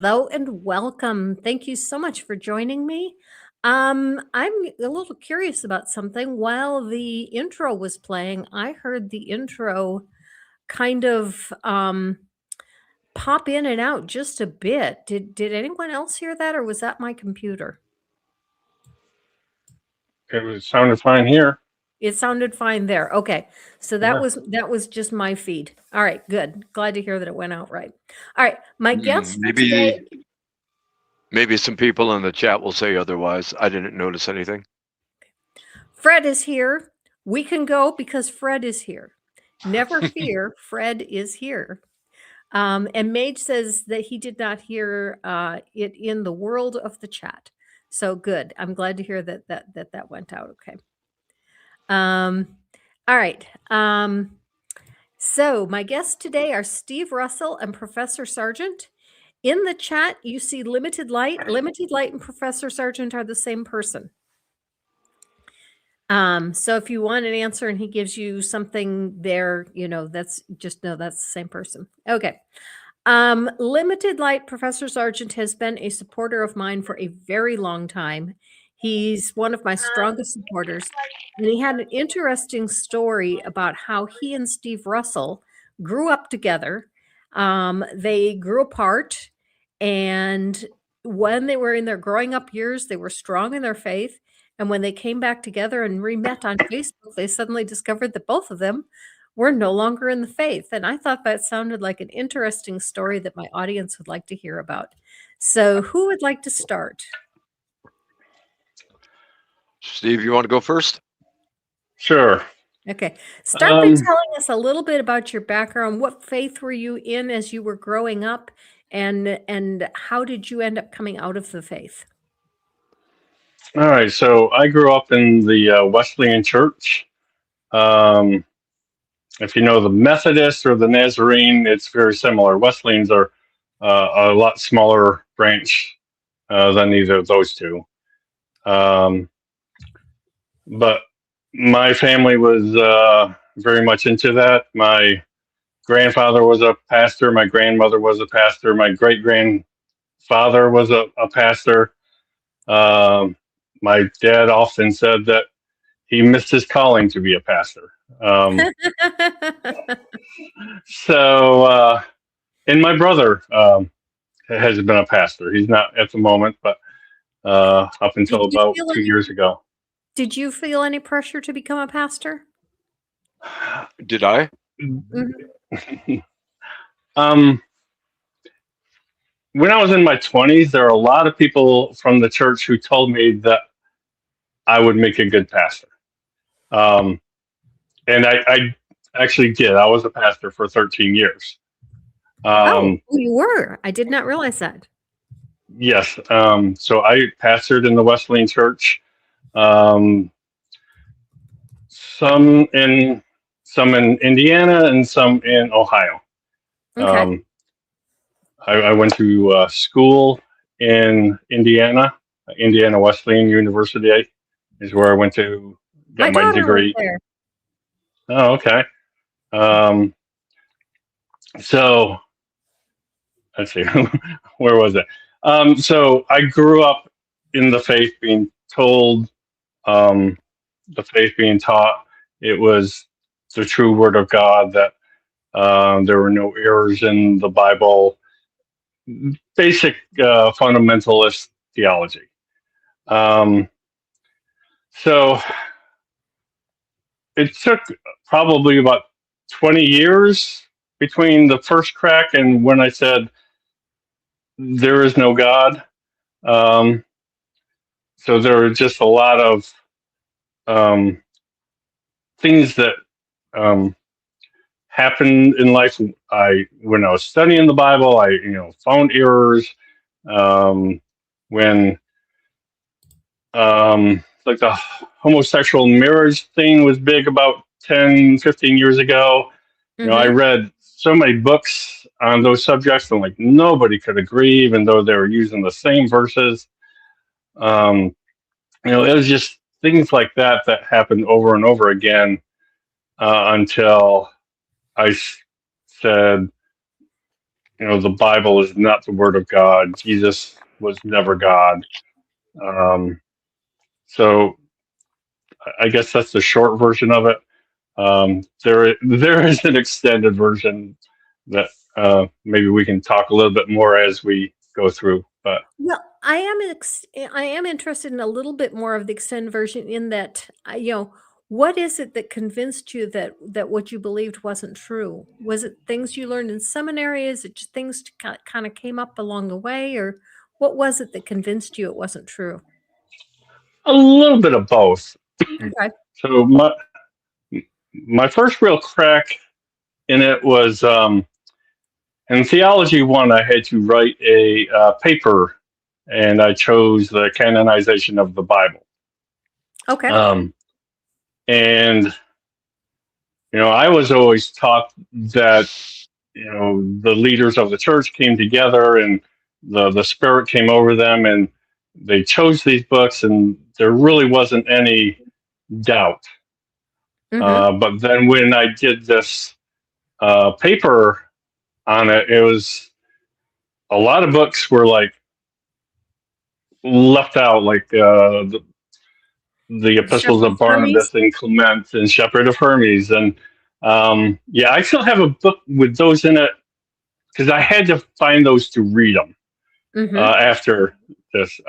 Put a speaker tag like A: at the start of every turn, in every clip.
A: Hello and welcome. Thank you so much for joining me. I'm a little curious about something. While the intro was playing, I heard the intro kind of pop in and out just a bit. Did anyone else hear that, or was that my computer?
B: Sounded fine here.
A: It sounded fine there. Okay. So that
B: Yeah.
A: was just my feed. All right, good. Glad to hear that it went out right. All right. My
C: Hmm,
A: guest today,
C: maybe some people in the chat will say otherwise. I didn't notice anything.
A: Fred is here. We can go because Fred is here. Never fear, Fred is here. And Mage says that he did not hear it in the world of the chat. So good. I'm glad to hear that went out. Okay. All right. So my guests today are Steve Russell and Professor Sargeant. In the chat, you see Limited Light. Limited Light and Professor Sargeant are the same person. So if you want an answer and he gives you something there, that's just know that's the same person. Okay. Limited Light Professor Sargeant has been a supporter of mine for a very long time. He's one of my strongest supporters. And he had an interesting story about how he and Steve Russell grew up together. They grew apart, and when they were in their growing up years, they were strong in their faith. And when they came back together and re-met on Facebook, they suddenly discovered that both of them were no longer in the faith. And I thought that sounded like an interesting story that my audience would like to hear about. So who would like to start?
C: Steve, you want to go first?
B: Sure.
A: Okay. Start by telling us a little bit about your background. What faith were you in as you were growing up? And how did you end up coming out of the faith?
B: All right. So I grew up in the Wesleyan Church. If you know the Methodist or the Nazarene, it's very similar. Wesleyans are a lot smaller branch than either of those two. But my family was very much into that. My grandfather was a pastor. My grandmother was a pastor. My great grandfather was a pastor. My dad often said that he missed his calling to be a pastor. So, and my brother has been a pastor. He's not at the moment, but up until about 2 years ago.
A: Did you feel any pressure to become a pastor?
C: Did I?
B: When I was in my 20s, there were a lot of people from the church who told me that I would make a good pastor. And I actually did. I was a pastor for 13 years.
A: You were? I did not realize that.
B: Yes. So I pastored in the Wesleyan Church. Some in Indiana and some in Ohio.
A: Okay.
B: I went to school in Indiana Wesleyan University is where I went to get my degree.
A: There.
B: Oh, okay. So let's see, where was it? So I grew up in the faith, being told, the faith being taught it was the true word of God, that there were no errors in the Bible, basic fundamentalist theology. So it took probably about 20 years between the first crack and when I said, there is no God. So there were just a lot of things that happened in life. When I was studying the Bible, I found errors. When like the homosexual marriage thing was big about 10, 15 years ago. I read so many books on those subjects, and like nobody could agree, even though they were using the same verses. It was just things like that happened over and over again until I said, the Bible is not the Word of God. Jesus was never God. So I guess that's the short version of it. There is an extended version that maybe we can talk a little bit more as we go through. But
A: Well, I am interested in a little bit more of the extended version in that, what is it that convinced you that what you believed wasn't true? Was it things you learned in seminary? Is it just things kind of came up along the way, or what was it that convinced you it wasn't true?
B: a little bit of both.
A: Okay.
B: So my first real crack in it was in theology one. I had to write a paper, and I chose the canonization of the Bible.
A: Okay.
B: And I was always taught that the leaders of the church came together and the Spirit came over them, and they chose these books, and there really wasn't any doubt. But then when I did this paper on it, it was a lot of books were like left out, like the epistles
A: Shepherd
B: of
A: of Hermes?
B: Barnabas and Clement and Shepherd of Hermes. And yeah, I still have a book with those in it because I had to find those to read them after this.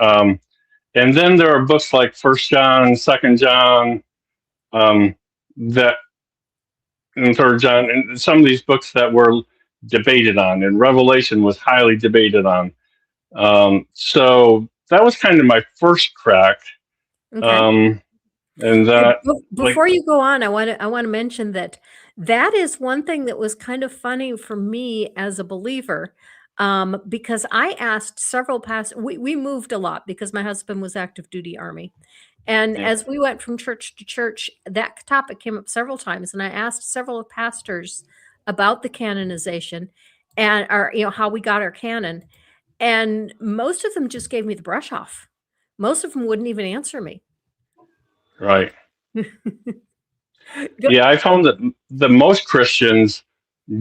B: And then there are books like First John, Second John, that and Third John, and some of these books that were debated on, and Revelation was highly debated on. So that was kind of my first crack.
A: Okay.
B: And that,
A: before you go on, I want to mention that is one thing that was kind of funny for me as a believer, because I asked several pastors. We moved a lot because my husband was active duty Army, and as we went from church to church, that topic came up several times, and I asked several pastors about the canonization and how we got our canon, and most of them just gave me the brush off. Most of them wouldn't even answer me.
B: right. Yeah, I found that most Christians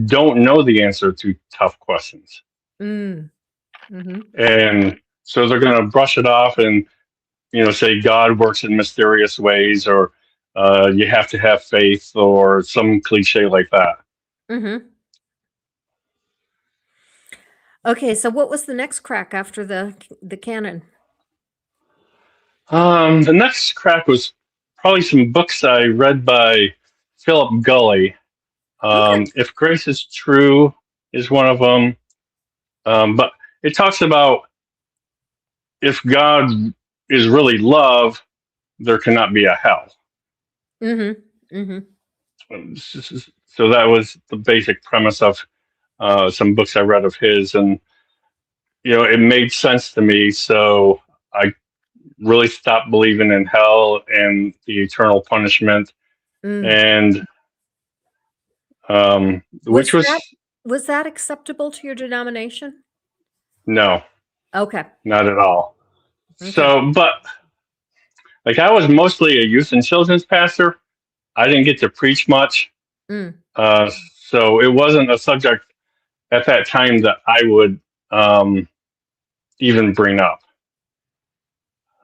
B: don't know the answer to tough questions. And so they're going to brush it off and, say God works in mysterious ways, or you have to have faith, or some cliche like that.
A: Okay, so what was the next crack after the canon?
B: The next crack was probably some books I read by Philip Gully. If Grace is True is one of them. But it talks about if God is really love, there cannot be a hell. So that was the basic premise of some books I read of his, and it made sense to me. So I really stopped believing in hell and the eternal punishment, and which
A: was that acceptable to your denomination?
B: No.
A: Okay.
B: Not at all. Okay. So, but like I was mostly a youth and children's pastor. I didn't get to preach much. So it wasn't a subject at that time that I would even bring up.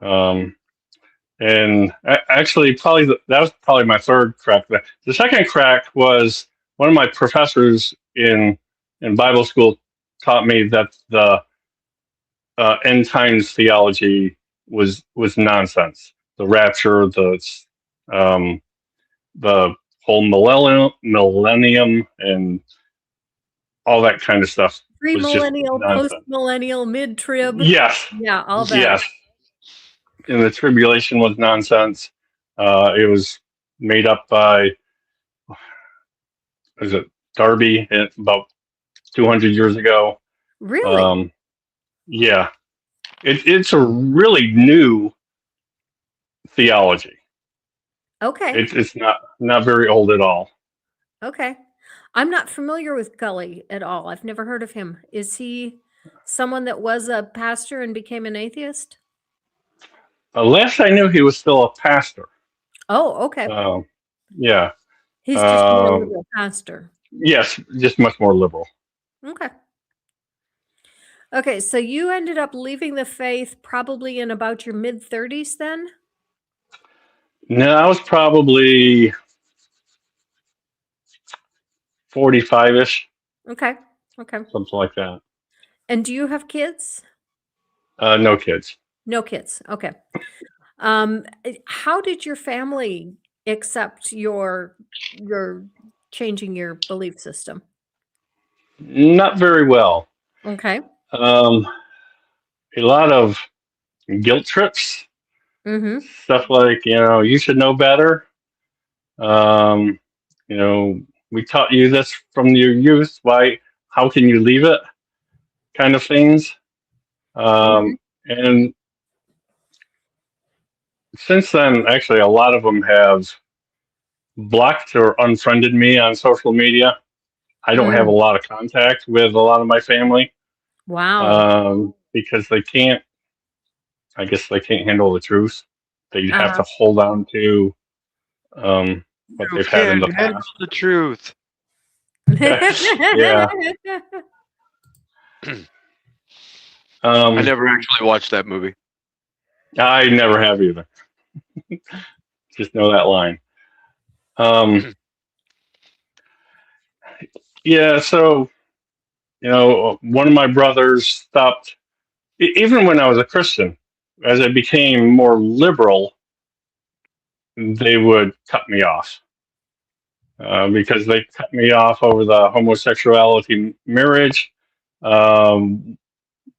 B: And actually, that was probably my third crack. The second crack was one of my professors in Bible school taught me that the end times theology was nonsense. The rapture, the whole millennium, and all that kind of stuff.
A: Pre-millennial, post-millennial, mid-trib.
B: Yes.
A: Yeah, all that.
B: Yes. And the tribulation was nonsense. It was made up by, was it Darby, about 200 years ago.
A: Really?
B: Yeah. It's a really new theology.
A: Okay.
B: It's not very old at all.
A: Okay. I'm not familiar with Gully at all. I've never heard of him. Is he someone that was a pastor and became an atheist?
B: Last I knew, he was still a pastor.
A: Oh, okay.
B: Yeah.
A: He's just more a liberal pastor.
B: Yes, just much more liberal.
A: Okay. Okay, so you ended up leaving the faith probably in about your mid-30s then?
B: No, I was probably 45-ish,
A: Okay. Okay.
B: something like that.
A: And do you have kids?
B: No kids.
A: No kids. Okay. How did your family accept your changing your belief system?
B: Not very well.
A: Okay.
B: Um, a lot of guilt trips,
A: Mm-hmm.
B: stuff like, you should know better. Um, we taught you this from your youth. How can you leave it? Kind of things.
A: Mm-hmm.
B: And since then, actually, a lot of them have blocked or unfriended me on social media. I don't have a
A: Mm.
B: lot of contact with a lot of my family
A: Wow.
B: because I guess they can't handle the truth. They have
A: Uh-huh.
B: to hold on to what
C: You
B: they've had in
C: can't
B: the
C: handle
B: past.
C: the truth.
B: Yeah.
C: I never actually watched that movie.
B: I never have either. Just know that line. Yeah, so, one of my brothers stopped, even when I was a Christian, as I became more liberal, they would cut me off because they cut me off over the homosexuality marriage. Um,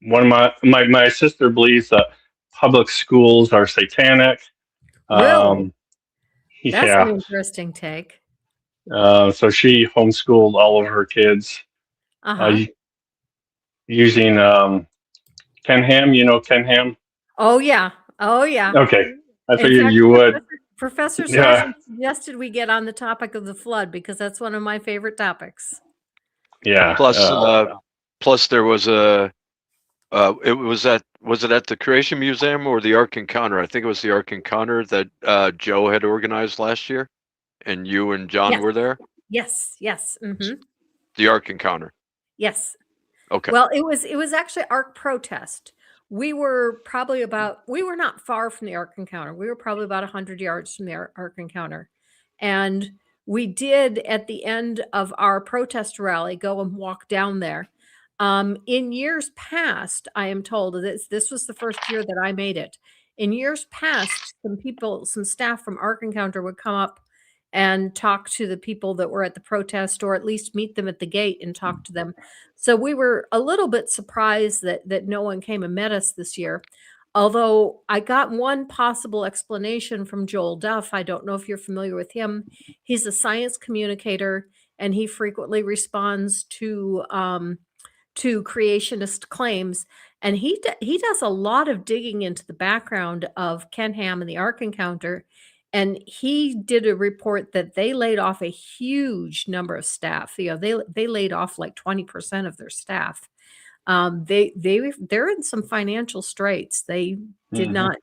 B: one of my sister believes that public schools are satanic.
A: Really? That's an
B: Yeah.
A: interesting take.
B: So she homeschooled all of her kids
A: Uh-huh.
B: using Ken Ham. You know Ken Ham?
A: Oh yeah. Oh yeah.
B: Okay. I
A: In
B: figured
A: fact,
B: you would.
A: Professor
B: Yeah.
A: Sargent suggested we get on the topic of the flood because that's one of my favorite topics.
B: Yeah.
C: Plus there was was it at the Creation Museum or the Ark Encounter? I think it was the Ark Encounter that Joe had organized last year, and you and John
A: Yes.
C: were there.
A: Yes. Yes. Mm-hmm.
C: The Ark Encounter.
A: Yes.
C: Okay.
A: Well, it was actually Ark Protest. We were not far from the Ark Encounter. We were probably about 100 yards from the Ark Encounter. And we did at the end of our protest rally go and walk down there. In years past, I am told this was the first year that I made it. In years past, some staff from Ark Encounter would come up and talk to the people that were at the protest, or at least meet them at the gate and talk to them. So we were a little bit surprised that no one came and met us this year. Although I got one possible explanation from Joel Duff. I don't know if you're familiar with him. He's a science communicator, and he frequently responds to creationist claims. And he does a lot of digging into the background of Ken Ham and the Ark Encounter. And he did a report that they laid off a huge number of staff. They laid off like 20% of their staff. They're in some financial straits. They did not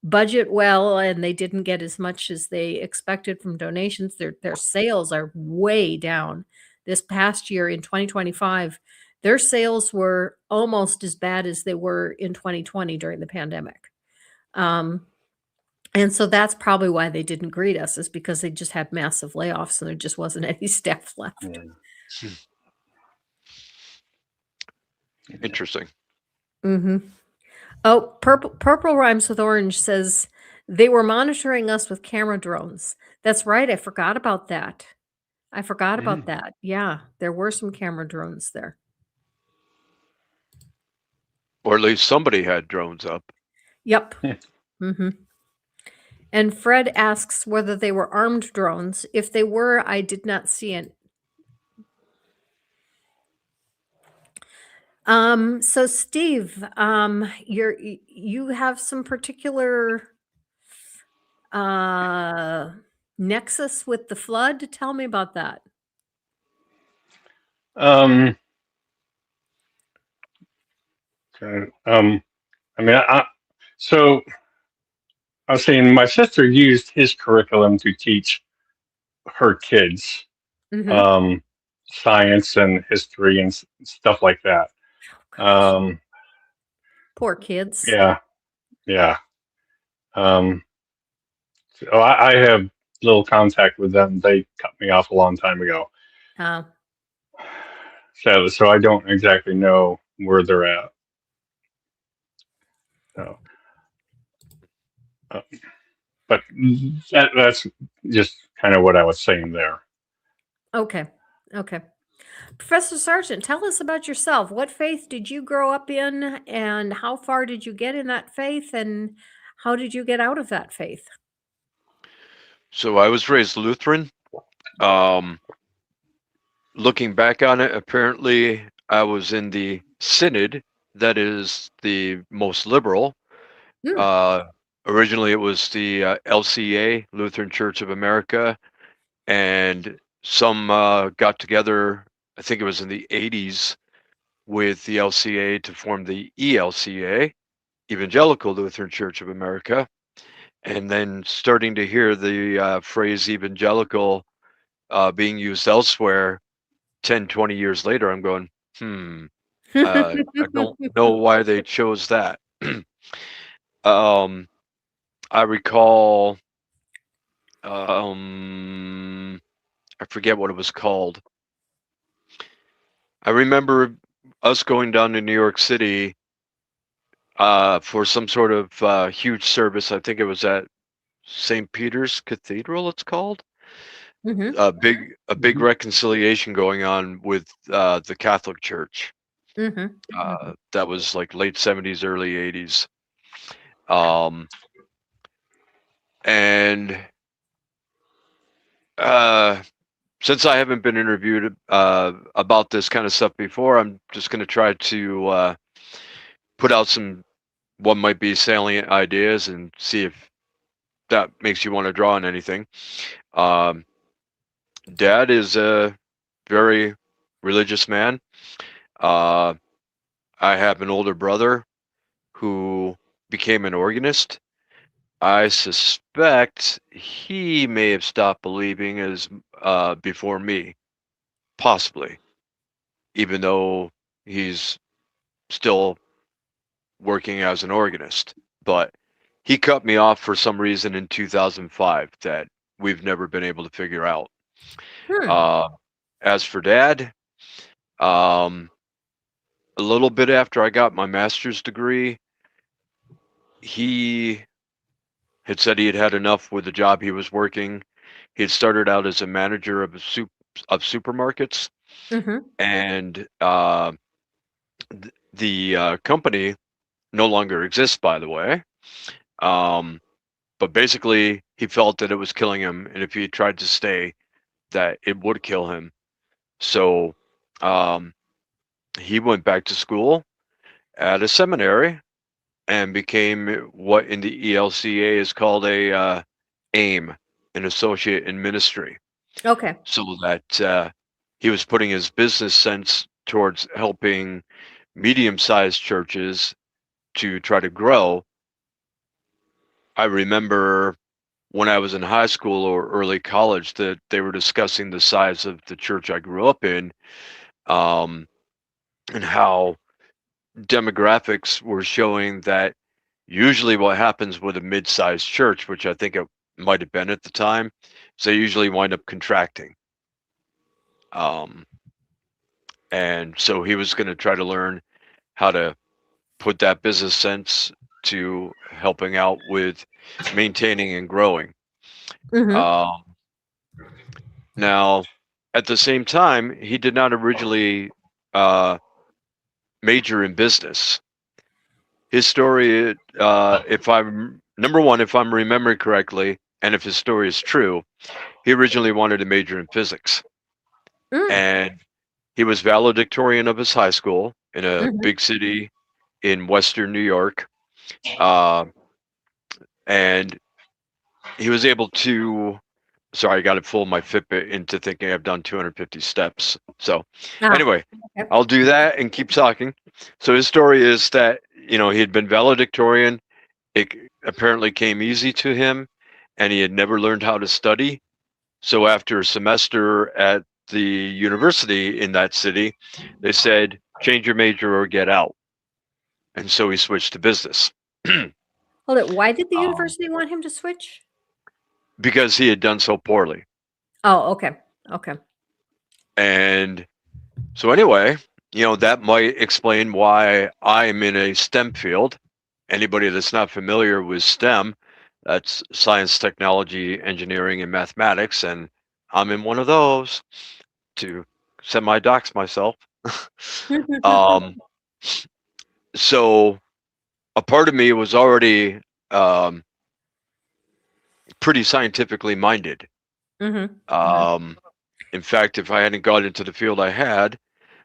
A: budget well, and they didn't get as much as they expected from donations. Their sales are way down. This past year in 2025, their sales were almost as bad as they were in 2020 during the pandemic. And so that's probably why they didn't greet us, is because they just had massive layoffs and there just wasn't any staff left.
C: Interesting.
A: Mm-hmm. Oh, Purple Rhymes with Orange says they were monitoring us with camera drones. That's right. I forgot about that. Yeah, there were some camera drones there.
C: Or at least somebody had drones up.
A: Yep. Mm-hmm. And Fred asks whether they were armed drones. If they were, I did not see it. So Steve, you have some particular nexus with the flood. Tell me about that.
B: Okay. So I was saying my sister used his curriculum to teach her kids
A: Mm-hmm.
B: science and history and stuff like that. Um,
A: Poor kids.
B: yeah, yeah. So I have little contact with them. They cut me off a long time ago.
A: Uh,
B: So I don't exactly know where they're at. So, uh, but that's just kind of what I was saying there.
A: okay. Okay. Professor Sargent, tell us about yourself. What faith did you grow up in, and how far did you get in that faith, and how did you get out of that faith?
C: So I was raised Lutheran. Um, Looking back on it, apparently I was in the synod that is the most liberal.
A: Hmm.
C: Uh, Originally, it was the LCA, Lutheran Church of America, and some got together. I think it was in the 80s with the LCA to form the ELCA, Evangelical Lutheran Church of America. And then starting to hear the phrase evangelical being used elsewhere 10, 20 years later, I'm going, I don't know why they chose that. um, I recall, I forget what it was called. I remember us going down to New York City for some sort of huge service. I think it was at St. Peter's Cathedral, it's called.
A: Mhm.
C: A big reconciliation going on with the Catholic Church.
A: Mhm. Mhm.
C: That was like late 70s, early 80s. Um, and uh, since I haven't been interviewed about this kind of stuff before, I'm just going to try to put out some what might be salient ideas and see if that makes you want to draw on anything. Um, Dad is a very religious man. Uh, I have an older brother who became an organist. I suspect he may have stopped believing as before me, possibly, even though he's still working as an organist. But he cut me off for some reason in 2005 that we've never been able to figure out.
A: Hmm.
C: Uh, as for Dad, um, a little bit after I got my master's degree, he had said he had had enough with the job he was working. He had started out as a manager of supermarkets,
A: Mhm.
C: and the company no longer exists, by the way. Um, but basically, he felt that it was killing him, and if he tried to stay, that it would kill him. So um, he went back to school at a seminary and became what in the ELCA is called a AIM, an associate in ministry,
A: Okay.
C: so that he was putting his business sense towards helping medium-sized churches to try to grow. I remember when I was in high school or early college that they were discussing the size of the church I grew up in, um, and how demographics were showing that usually what happens with a mid-sized church, which I think it might have been at the time, is they usually wind up contracting. Um, and so he was going to try to learn how to put that business sense to helping out with maintaining and growing.
A: Mhm.
C: Um, Now, at the same time, he did not originally uh, major in business. His story, if I'm number one, if I'm remembering correctly, and if his story is true, he originally wanted to major in physics,
A: Mm.
C: and he was valedictorian of his high school in a
A: Mhm.
C: big city in Western New York, uh, and he was able to. Sorry, I got to pull my Fitbit into thinking I've done 250 steps. So,
A: Ah.
C: anyway,
A: Okay.
C: I'll do that and keep talking. So his story is that he had been valedictorian. It apparently came easy to him, and he had never learned how to study. So after a semester at the university in that city, they said, change your major or get out. And so he switched to business.
A: Hold it. Why did the
C: Um,
A: university want him to switch?
C: because he had done so poorly.
A: Oh, okay. Okay.
C: And so anyway, that might explain why I'm in a STEM field. Anybody that's not familiar with STEM, that's science, technology, engineering, and mathematics, and I'm in one of those to semi-dox myself. um, so a part of me was already um, pretty scientifically minded.
A: Mm-hmm.
C: In fact, if I hadn't got into the field I had,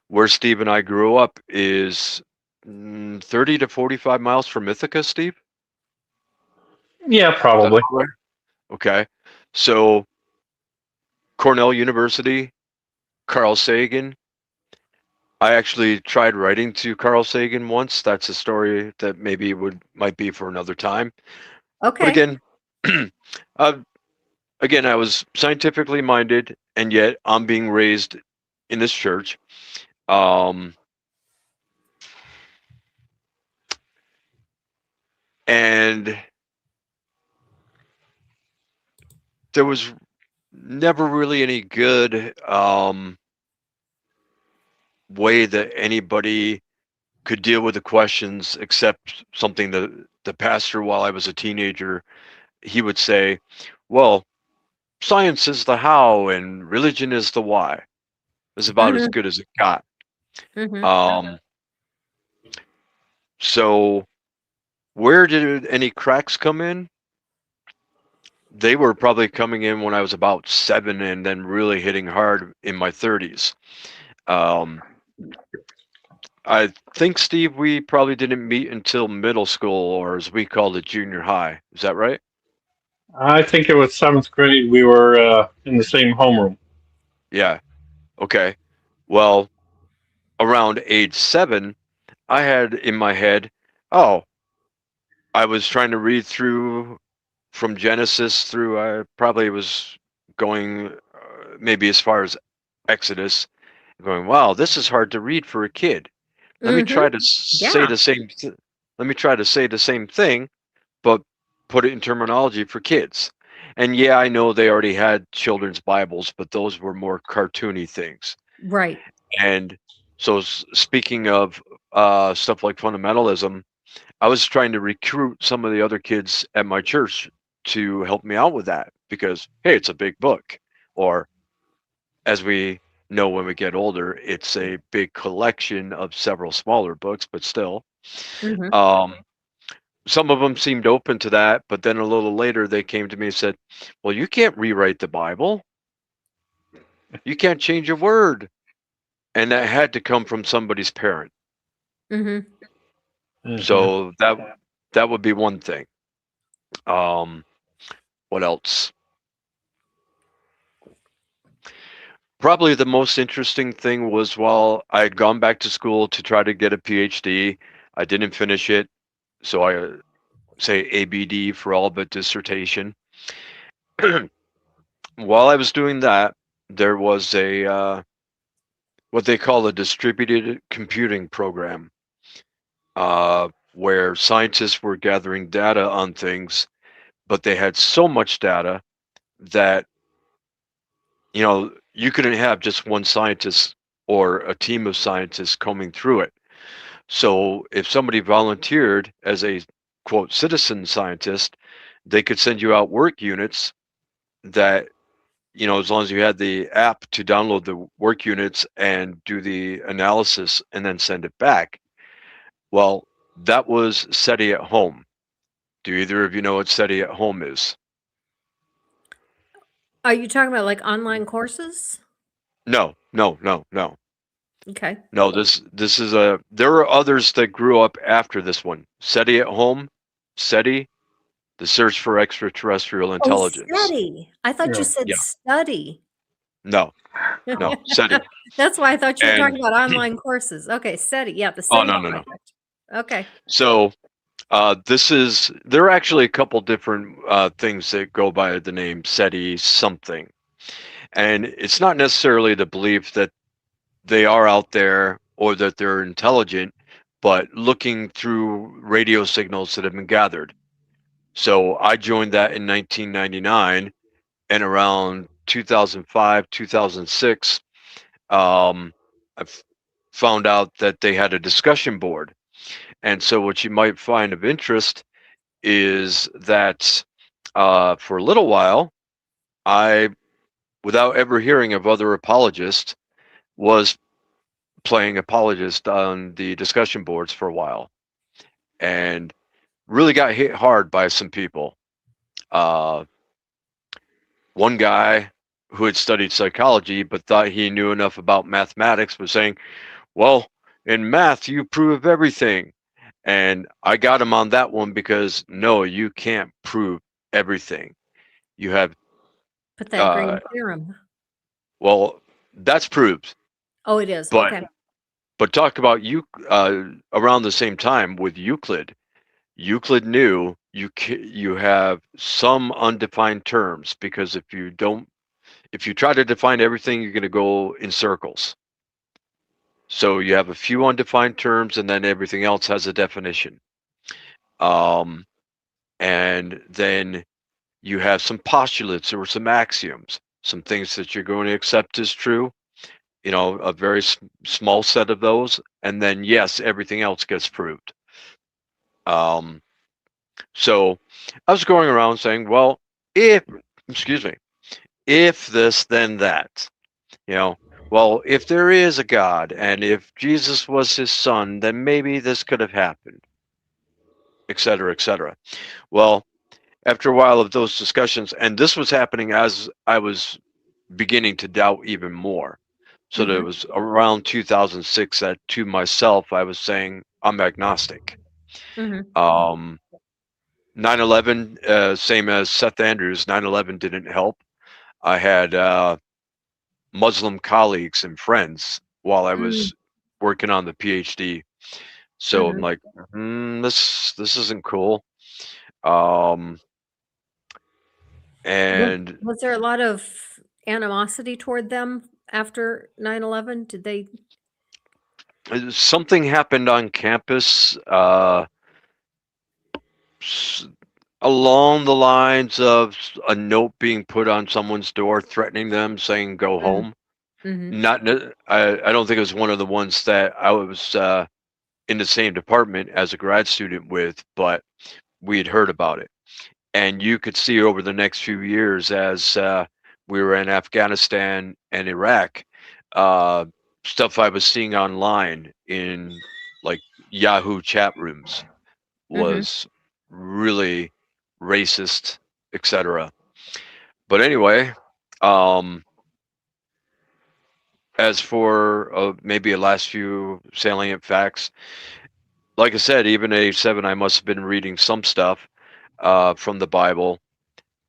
C: where Steve and I grew up is 30 to 45 miles from Ithaca, Steve?
B: Yeah,
C: Is that
B: probably.
C: about right? Okay. So Cornell University, Carl Sagan. I actually tried writing to Carl Sagan once. That's a story that maybe might be for another time. But
A: Okay.
C: again, uh, I was scientifically minded, and yet I'm being raised in this church. And there was never really any good way that anybody could deal with the questions, except something that the pastor, while I was a teenager, he would say, well, science is the how and religion is the why. It was about as
A: Mm-hmm.
C: good as it got.
A: Mm-hmm.
C: Um, so where did any cracks come in? They were probably coming in when I was about 7 and then really hitting hard in my 30s. Um, I think, Steve, we probably didn't meet until middle school, or as we called it, junior high. Is that right?
B: I think it was seventh grade. We were in the same homeroom.
C: Yeah. Okay. Well, around age 7, I had in my head, oh, I was trying to read through from Genesis through, I probably was going maybe as far as Exodus, going, wow, this is hard to read for a kid. Let me
A: Mm-hmm.
C: try to say
A: Yeah.
C: the same. Let me try to say the same thing, but put it in terminology for kids. And yeah, I know they already had children's Bibles, but those were more cartoony things.
A: Right.
C: And so, speaking of stuff like fundamentalism, I was trying to recruit some of the other kids at my church to help me out with that because, hey, it's a big book. Or, as we know when we get older, it's a big collection of several smaller books, but still.
A: Mm-hmm.
C: Um, some of them seemed open to that, but then a little later they came to me and said, well, you can't rewrite the Bible. You can't change a word. And that had to come from somebody's parent.
A: Mm-hmm.
B: Mhm.
C: So that would be one thing. Um, what else? Probably the most interesting thing was while I had gone back to school to try to get a PhD, I didn't finish it. So I say ABD for all but dissertation. While I was doing that, there was a what they call a distributed computing program, where scientists were gathering data on things, but they had so much data that you couldn't have just one scientist or a team of scientists combing through it. So if somebody volunteered as a quote citizen scientist, they could send you out work units that, as long as you had the app to download the work units and do the analysis and then send it back. Well, that was SETI at home. Do either of you know what SETI at home is?
A: Are you talking about like online courses?
C: No, no, no, no.
A: Okay.
C: No, this is there are others that grew up after this one. SETI at home, SETI, the search for extraterrestrial
A: Oh,
C: intelligence.
A: SETI. I thought you
B: Yeah.
A: said
C: Yeah,
A: study.
C: no, no, SETI.
A: That's why I thought you were
C: And
A: talking about online courses. Okay, SETI. Yeah, the
C: oh
A: SETI
C: no, no, no.
A: project. Okay.
C: So there are actually a couple different things that go by the name SETI something. And it's not necessarily the belief that they are out there or that they're intelligent, but looking through radio signals that have been gathered. So I joined that in 1999, and around 2005, 2006, I found out that they had a discussion board. And so what you might find of interest is that for a little while, I, without ever hearing of other apologists, was playing apologist on the discussion boards for a while, and really got hit hard by some people. Uh, One guy who had studied psychology but thought he knew enough about mathematics was saying, well, in math, you prove everything. And I got him on that one because no, you can't prove everything. You have,
A: Pythagorean theorem.
C: well, that's proved.
A: Oh, it is.
C: But
A: Okay.
C: but talk about you around the same time with Euclid. Euclid knew you have some undefined terms, because if you try to define everything, you're going to go in circles. So you have a few undefined terms, and then everything else has a definition. And then you have some postulates or some axioms, some things that you're going to accept as true, a very small set of those. And then, yes, everything else gets proved. So I was going around saying, well, excuse me, if this, then that, well, if there is a God and if Jesus was his son, then maybe this could have happened, et cetera, et cetera. Well, after a while of those discussions, and this was happening as I was beginning to doubt even more. So that it was around 2006 that to myself, I was saying, I'm agnostic. 9/11, same as Seth Andrews, 9/11 didn't help. I had Muslim colleagues and friends while I was working on the PhD. So I'm like, this isn't cool. And
A: was there a lot of animosity toward them after 9/11? Did they?
C: something happened on campus along the lines of a note being put on someone's door threatening them, saying go home. Not I don't think it was one of the ones that I was in the same department as a grad student with, but we had heard about it. And you could see over the next few years as we were in Afghanistan and Iraq, stuff I was seeing online in like Yahoo chat rooms was really racist, etc. But anyway, as for maybe a last few salient facts, like I said, even at age 7, I must have been reading some stuff from the Bible.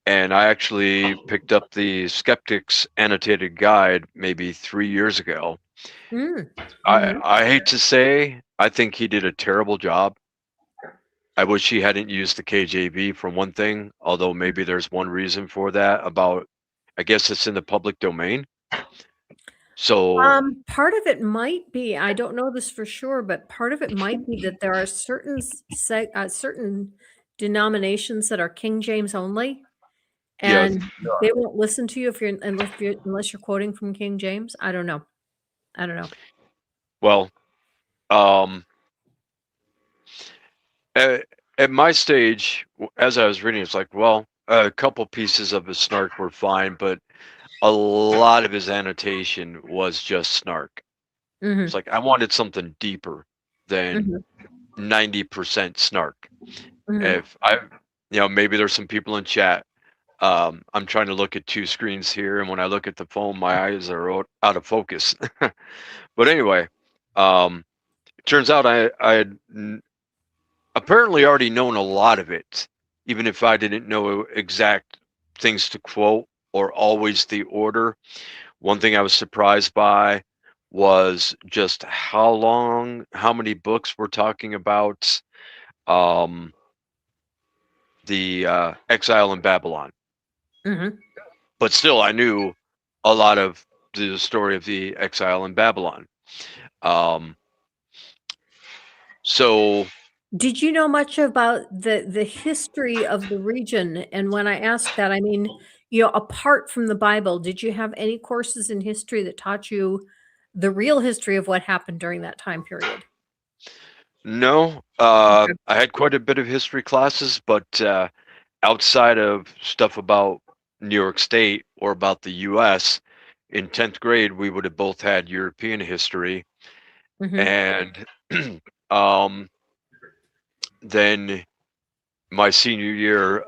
C: And I actually picked up the Skeptic's Annotated Guide maybe 3 years ago. I hate to say, I think he did a terrible job. I wish he hadn't used the KJV for one thing, although maybe there's one reason for that about, I guess it's in the public domain. So
A: part of it might be, I don't know this for sure, but part of it might be that there are certain certain denominations that are King James only, and they won't listen to you unless you're quoting from King James. I don't know.
C: Well, at my stage, as I was reading, it's like, well, a couple pieces of his snark were fine, but a lot of his annotation was just snark. It's like I wanted something deeper than 90% snark. If I, maybe there's some people in chat. I'm trying to look at 2 screens here, and when I look at the phone, my eyes are out of focus. But anyway, it turns out I had apparently already known a lot of it, even if I didn't know exact things to quote or always the order. One thing I was surprised by was just how many books we're talking about the exile in Babylon. But still, I knew a lot of the story of the exile in Babylon. So
A: Did you know much about the history of the region? And when I ask that, I mean, apart from the Bible, did you have any courses in history that taught you the real history of what happened during that time period?
C: no,
A: Okay.
C: I had quite a bit of history classes, but outside of stuff about New York State or about the U.S., in 10th grade, we would have both had European history.
A: Mhm.
C: And um, then my senior year,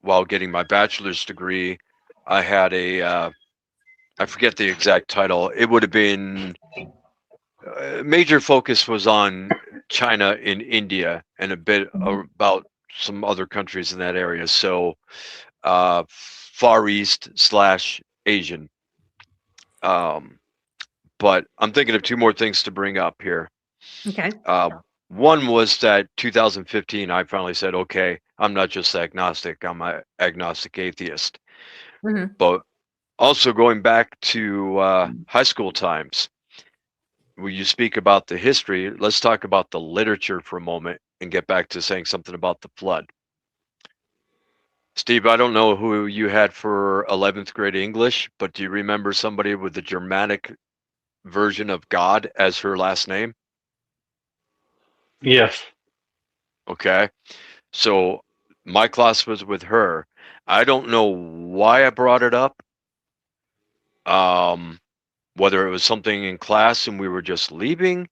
C: while getting my bachelor's degree, I had I forget the exact title. It would have been, major focus was on China and India and a bit
A: Mhm.
C: about some other countries in that area. So, Far East slash Asian. Um, but I'm thinking of two more things to bring up here.
A: Okay.
C: Uh, One was that 2015, I finally said, okay, I'm not just agnostic, I'm an agnostic atheist.
A: Mhm.
C: But also going back to high school times, when you speak about the history, let's talk about the literature for a moment and get back to saying something about the flood. Steve, I don't know who you had for 11th grade English, but do you remember somebody with the Germanic version of God as her last name?
B: Yes.
C: Okay. So my class was with her. I don't know why I brought it up. Um, whether it was something in class and we were just leaving,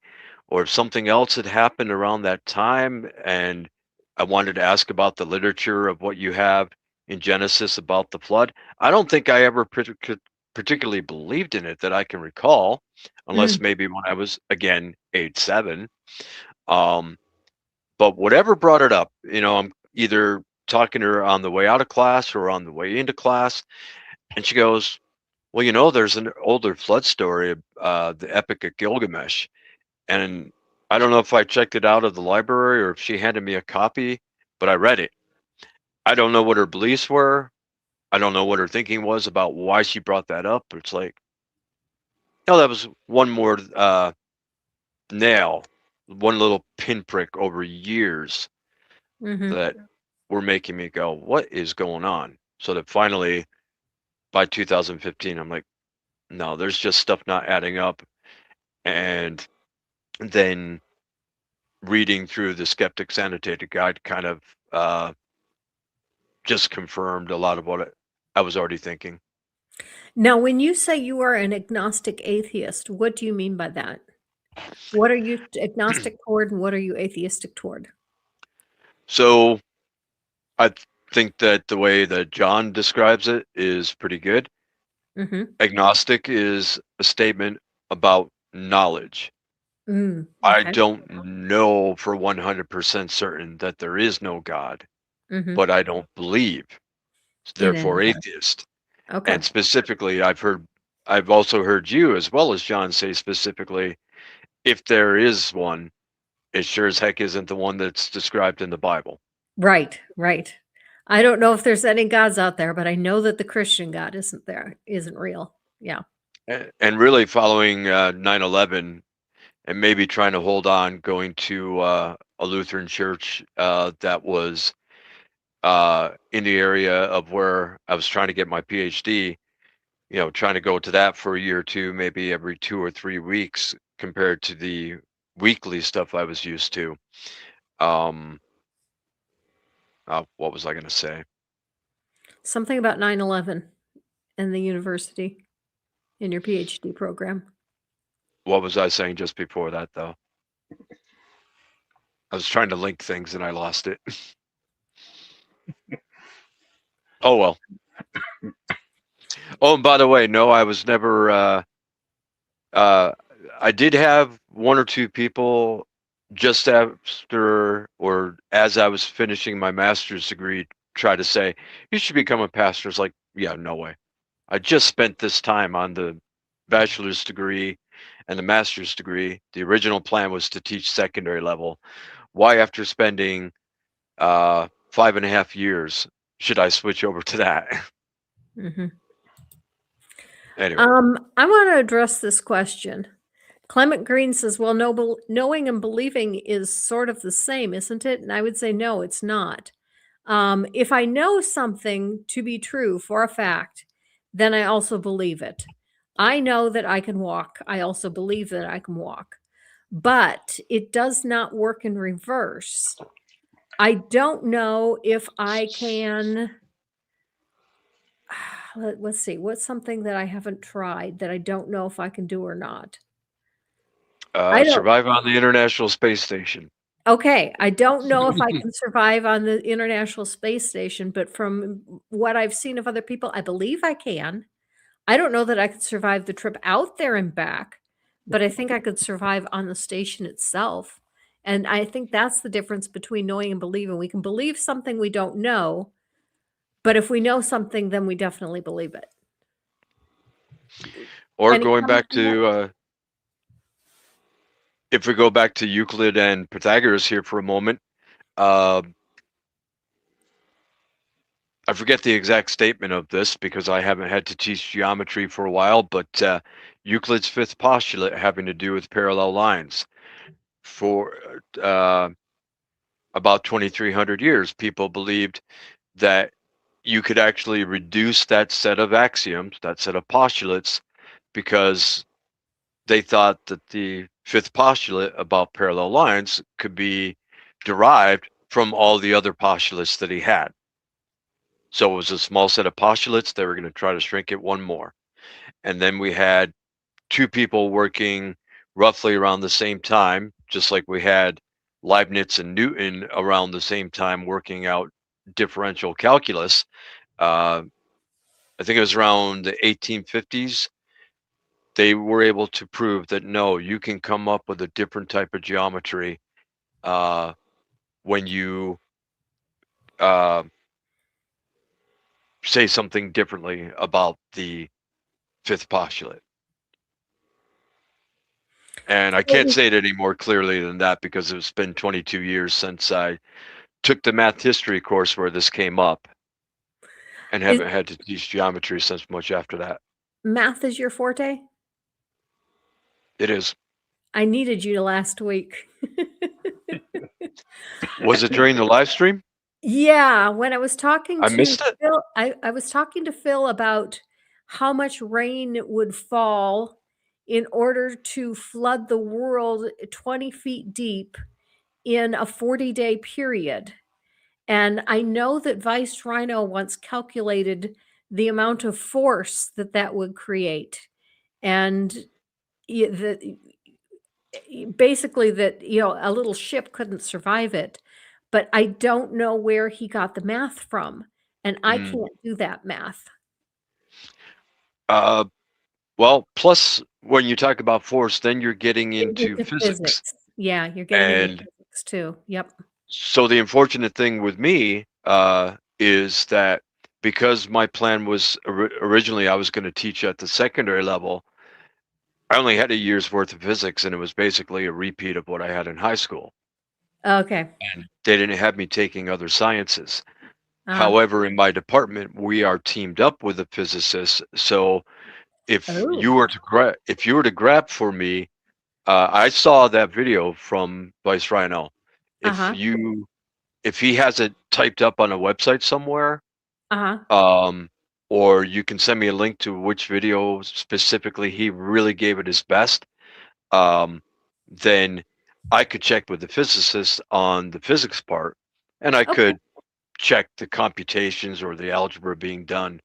C: or if something else had happened around that time, and I wanted to ask about the literature of what you have in Genesis about the flood. I don't think I ever particularly believed in it that I can recall, unless
A: Mm.
C: maybe when I was again age 7. Um, but whatever brought it up, I'm either talking to her on the way out of class or on the way into class, and she goes, "Well, there's an older flood story, the Epic of Gilgamesh." And I don't know if I checked it out of the library or if she handed me a copy, but I read it. I don't know what her beliefs were. I don't know what her thinking was about why she brought that up. But it's like, no, that was one more nail, one little pinprick over years
A: Mhm.
C: that were making me go, what is going on? So that finally, by 2015, I'm like, no, there's just stuff not adding up. And then reading through the Skeptic's Annotated Guide kind of just confirmed a lot of what I was already thinking.
A: Now, when you say you are an agnostic atheist, what do you mean by that? What are you agnostic toward and what are you atheistic toward?
C: So I think that the way that John describes it is pretty good.
A: Mhm.
C: Agnostic is a statement about knowledge.
A: Mm,
C: I
A: okay.
C: don't know for 100% certain that there is no God,
A: Mhm.
C: but I don't believe,
A: In
C: therefore
A: any God.
C: atheist.
A: Okay.
C: And specifically, I've also heard you as well as John say specifically, if there is one, it sure as heck isn't the one that's described in the Bible.
A: Right, right. I don't know if there's any gods out there, but I know that the Christian God isn't real. Yeah.
C: And really following 9/11 and maybe trying to hold on, going to a Lutheran church that was in the area of where I was trying to get my PhD, trying to go to that for a year or two, maybe every 2 or 3 weeks compared to the weekly stuff I was used to. Um, what was I going to say?
A: Something about 9/11 and the university in your PhD program.
C: What was I saying just before that, though? I was trying to link things and I lost it. Oh, well. Oh, and by the way, no, I was never. Uh, I did have one or two people just after or as I was finishing my master's degree try to say, you should become a pastor. It's like, yeah, no way. I just spent this time on the bachelor's degree and the master's degree. The original plan was to teach secondary level. Why, after spending 5.5 years, should I switch over to that?
A: Mhm.
C: Anyway,
A: I want to address this question. Clement Green says, well, no, knowing and believing is sort of the same, isn't it? And I would say, no, it's not. If I know something to be true for a fact, then I also believe it. I know that I can walk. I also believe that I can walk. But it does not work in reverse. I don't know if I can. Let's see. What's something that I haven't tried that I don't know if I can do or not? I don't.
C: Survive on the International Space Station.
A: Okay, I don't know if I can survive on the International Space Station, but from what I've seen of other people, I believe I can. I don't know that I could survive the trip out there and back, but I think I could survive on the station itself. And I think that's the difference between knowing and believing. We can believe something we don't know, but if we know something, then we definitely believe it.
C: Or
A: Any
C: going back
A: comments on that?
C: to, if we go back to Euclid and Pythagoras here for a moment, I forget the exact statement of this because I haven't had to teach geometry for a while, but Euclid's fifth postulate having to do with parallel lines. For about 2,300 years, people believed that you could actually reduce that set of axioms, that set of postulates, because they thought that the fifth postulate about parallel lines could be derived from all the other postulates that he had. So it was a small set of postulates. They were going to try to shrink it one more. And then we had two people working roughly around the same time, just like we had Leibniz and Newton around the same time working out differential calculus. I think it was around the 1850s. They were able to prove that no, you can come up with a different type of geometry when you uh, say something differently about the fifth postulate. And I can't say it any more clearly than that because it's been 22 years since I took the math history course where this came up and
A: Is
C: haven't had to teach geometry since much after that.
A: math is your forte?
C: It is.
A: I needed you last week.
C: Was it during the live stream?
A: Yeah, when I was talking
C: I
A: to
C: missed it.
A: Phil, I was talking to Phil about how much rain would fall in order to flood the world 20 feet deep in a 40-day period. And I know that Vice Rhino once calculated the amount of force that that would create. And basically that, a little ship couldn't survive it. But I don't know where he got the math from, and I
C: Mm.
A: can't do that math.
C: Well, plus when you talk about force, then you're getting into
A: Into
C: physics.
A: physics. Yeah, you're getting into
C: And
A: physics too. Yep.
C: so the unfortunate thing with me is that because my plan was originally I was going to teach at the secondary level, I only had a year's worth of physics, and it was basically a repeat of what I had in high school.
A: Okay.
C: And they didn't have me taking other sciences.
A: Uh,
C: However, in my department, we are teamed up with a physicist. So if you
A: oh,
C: were to grab for me, I saw that video from Vice Rhino. If
A: uh-huh,
C: you if he has it typed up on a website somewhere,
A: uh-huh.
C: or you can send me a link to which video specifically he really gave it his best, then I could check with the physicist on the physics part, and I
A: Okay.
C: could check the computations or the algebra being done.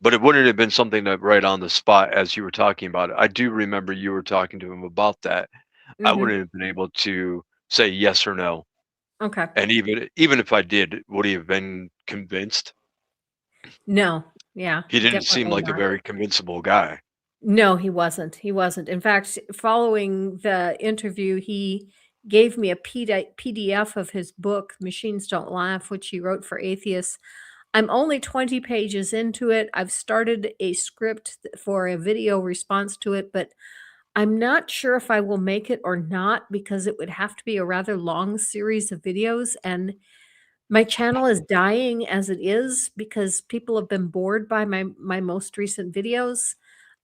C: But it wouldn't have been something that right on the spot as you were talking about it. I do remember you were talking to him about that. I
A: Mhm.
C: wouldn't have been able to say yes or no.
A: Okay.
C: And even if I did, would he have been convinced?
A: No. Yeah,
C: He didn't seem
A: definitely
C: like a
A: not.
C: very convincible guy.
A: No, he wasn't. He wasn't. In fact, following the interview, he gave me a PDF of his book, Machines Don't Laugh, which he wrote for atheists. I'm only 20 pages into it. I've started a script for a video response to it, but I'm not sure if I will make it or not because it would have to be a rather long series of videos. And my channel is dying as it is because people have been bored by my most recent videos.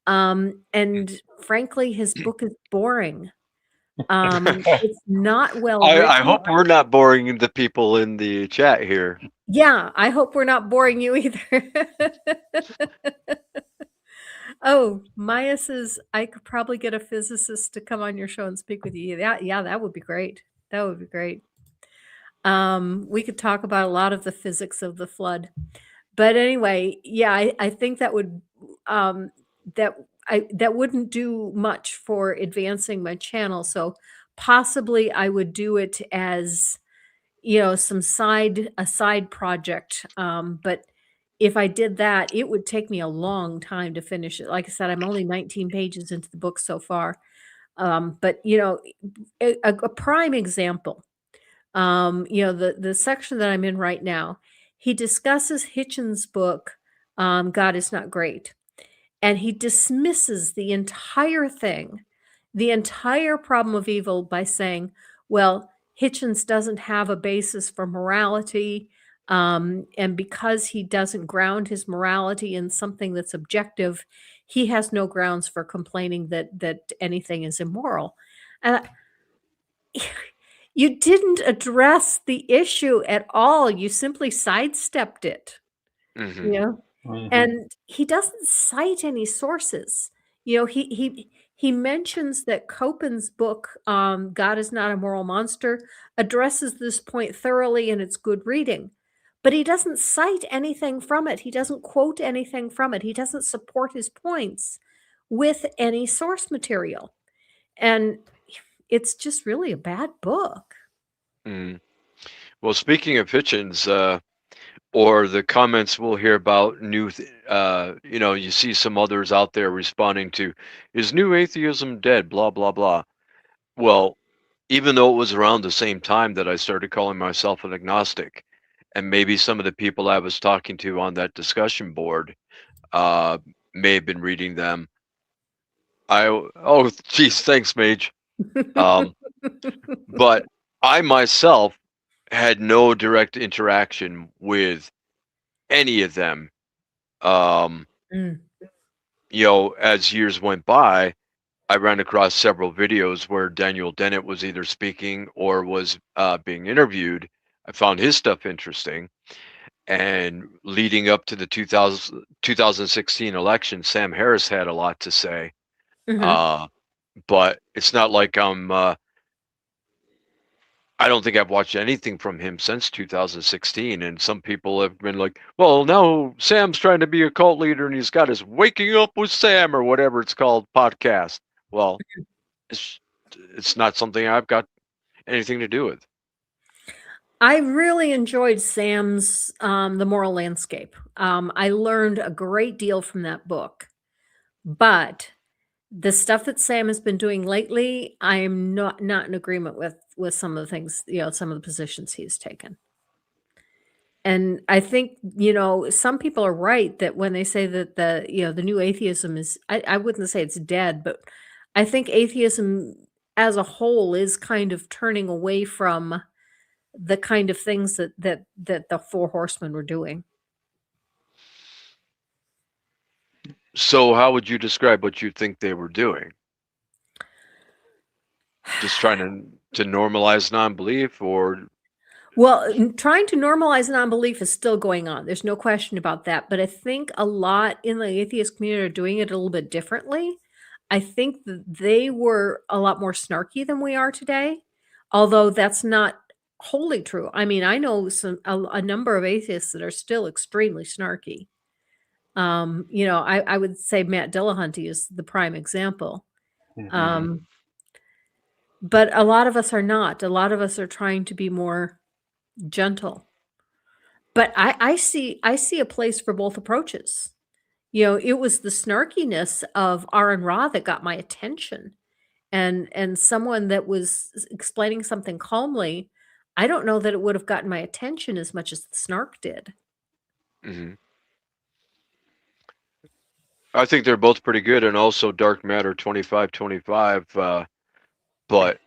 A: And frankly, his book is boring. It's not well
C: I
A: written.
C: hope we're not boring the people in the chat here.
A: Yeah, I hope we're not boring you either. Oh, Maya says I could probably get a physicist to come on your show and speak with you. Yeah, that would be great. That would be great. We could talk about a lot of the physics of the flood. But anyway, yeah, I think that would that wouldn't do much for advancing my channel. So possibly I would do it as a side project. But if I did that, it would take me a long time to finish it. Like I said, I'm only 19 pages into the book so far. But a prime example, the section that I'm in right now, he discusses Hitchens' book, God is Not Great. And he dismisses the entire thing, the entire problem of evil by saying, well, Hitchens doesn't have a basis for morality. And because he doesn't ground his morality in something that's objective, he has no grounds for complaining that anything is immoral. And you didn't address the issue at all. You simply sidestepped it.
C: Mhm.
A: You know? And he doesn't cite any sources. He mentions that Copen's book, God is Not a Moral Monster, addresses this point thoroughly and it's good reading. But he doesn't cite anything from it. He doesn't quote anything from it. He doesn't support his points with any source material. And it's just really a bad book.
C: Mm. Well, speaking of Hitchens, or the comments we'll hear about you see some others out there responding to, is new atheism dead? Blah, blah, blah. Well, even though it was around the same time that I started calling myself an agnostic, and maybe some of the people I was talking to on that discussion board may have been reading them. Oh, geez, thanks, Mage. But I myself had no direct interaction with any of them.
A: Mm.
C: As years went by, I ran across several videos where Daniel Dennett was either speaking or was being interviewed. I found his stuff interesting. And leading up to the 2016 election, Sam Harris had a lot to say.
A: Mhm.
C: But it's not like I don't think I've watched anything from him since 2016. And some people have been like, well, now Sam's trying to be a cult leader and he's got his Waking Up with Sam or whatever it's called podcast. Well, it's not something I've got anything to do with.
A: I really enjoyed Sam's The Moral Landscape. I learned a great deal from that book. But the stuff that Sam has been doing lately, I'm not in agreement with some of the things, some of the positions he's taken. And I think, some people are right that when they say that the new atheism is, I wouldn't say it's dead, but I think atheism as a whole is kind of turning away from the kind of things that the Four Horsemen were doing.
C: So how would you describe what you think they were doing? Just trying to normalize non-belief, or
A: Well, trying to normalize non-belief is still going on. There's no question about that. But I think a lot in the atheist community are doing it a little bit differently. I think that they were a lot more snarky than we are today, although that's not wholly true. I mean, I know a number of atheists that are still extremely snarky. I would say Matt Dillahunty is the prime example. But a lot of us are not. A lot of us are trying to be more gentle. But I see a place for both approaches. It was the snarkiness of Aaron Ra that got my attention, and someone that was explaining something calmly. I don't know that it would have gotten my attention as much as the snark did.
C: Mhm. I think they're both pretty good, and also Dark Matter 2525. But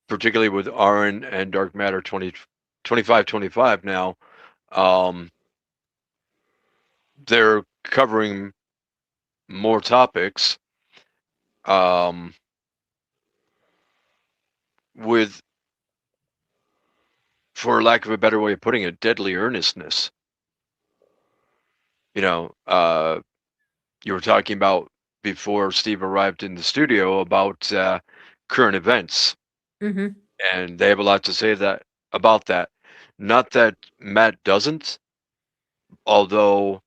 C: particularly with Aaron and Dark Matter 2525 now, they're covering more topics, with, for lack of a better way of putting it, deadly earnestness. You know, you were talking about before Steve arrived in the studio about current events,
A: Mm-hmm.
C: and they have a lot to say that about that. Not that Matt doesn't, although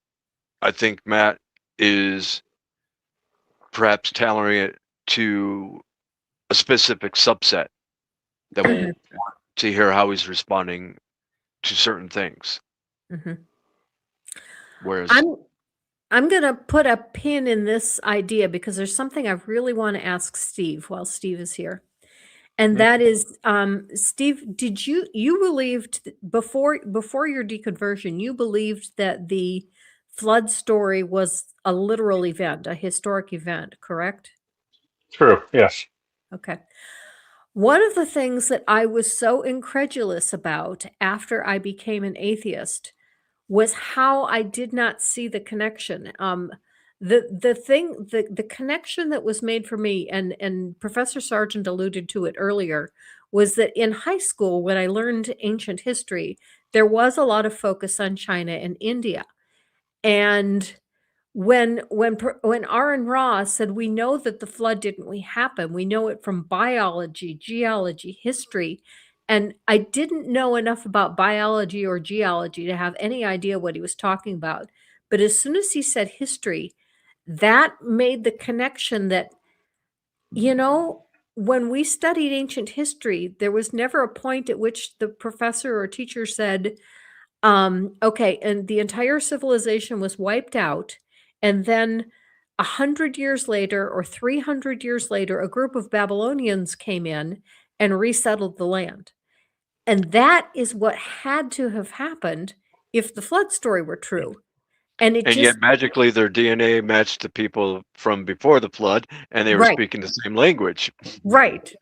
C: I think Matt is perhaps tailoring it to a specific subset that will want to hear how he's responding to certain things.
A: Mm-hmm.
C: Whereas,
A: I'm going to put a pin in this idea because there's something I really want to ask Steve while Steve is here. And that is, Steve, did you believed before your deconversion, you believed that the flood story was a literal event, a historic event, correct?
B: True. Yes.
A: Okay. One of the things that I was so incredulous about after I became an atheist was how I did not see the connection. The connection that was made for me, and Professor Sargent alluded to it earlier, was that in high school, when I learned ancient history, there was a lot of focus on China and India. And when Aaron Ross said, we know that the flood didn't happen, we know it from biology, geology, history, and I didn't know enough about biology or geology to have any idea what he was talking about. But as soon as he said history, that made the connection that, when we studied ancient history, there was never a point at which the professor or teacher said, okay, and the entire civilization was wiped out, and then 100 years later or 300 years later, a group of Babylonians came in and resettled the land. And that is what had to have happened if the flood story were true. And it
C: and
A: just
C: yet magically their DNA matched the people from before the flood, and they were
A: right,
C: speaking the same language.
A: right.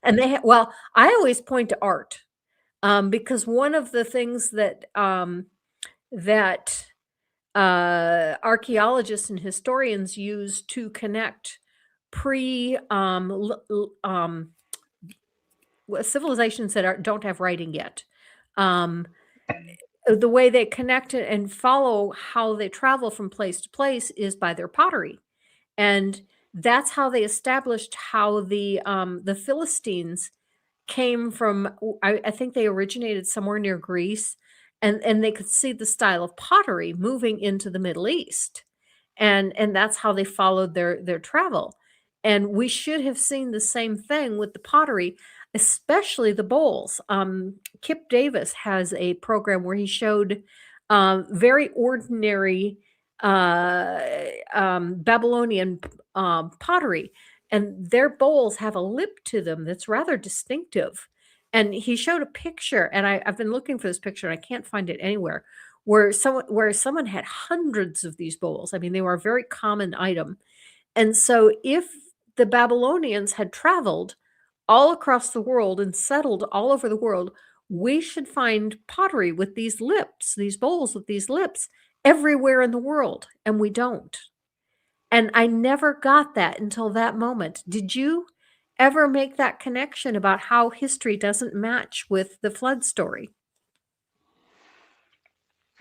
A: And well, I always point to art, because one of the things that archaeologists and historians use to connect pre civilizations that don't have writing yet. The way they connect and follow how they travel from place to place is by their pottery, and that's how they established how the Philistines came from. I think they originated somewhere near Greece, and they could see the style of pottery moving into the Middle East, and that's how they followed their travel. And we should have seen the same thing with the pottery, especially the bowls. Kip Davis has a program where he showed very ordinary Babylonian pottery, and their bowls have a lip to them that's rather distinctive. And he showed a picture, and I've been looking for this picture, and I can't find it anywhere, where someone had hundreds of these bowls. I mean, they were a very common item. And so if the Babylonians had traveled all across the world and settled all over the world, we should find pottery with these lips, these bowls with these lips everywhere in the world, and we don't. And I never got that until that moment. Did you ever make that connection about how history doesn't match with the flood story?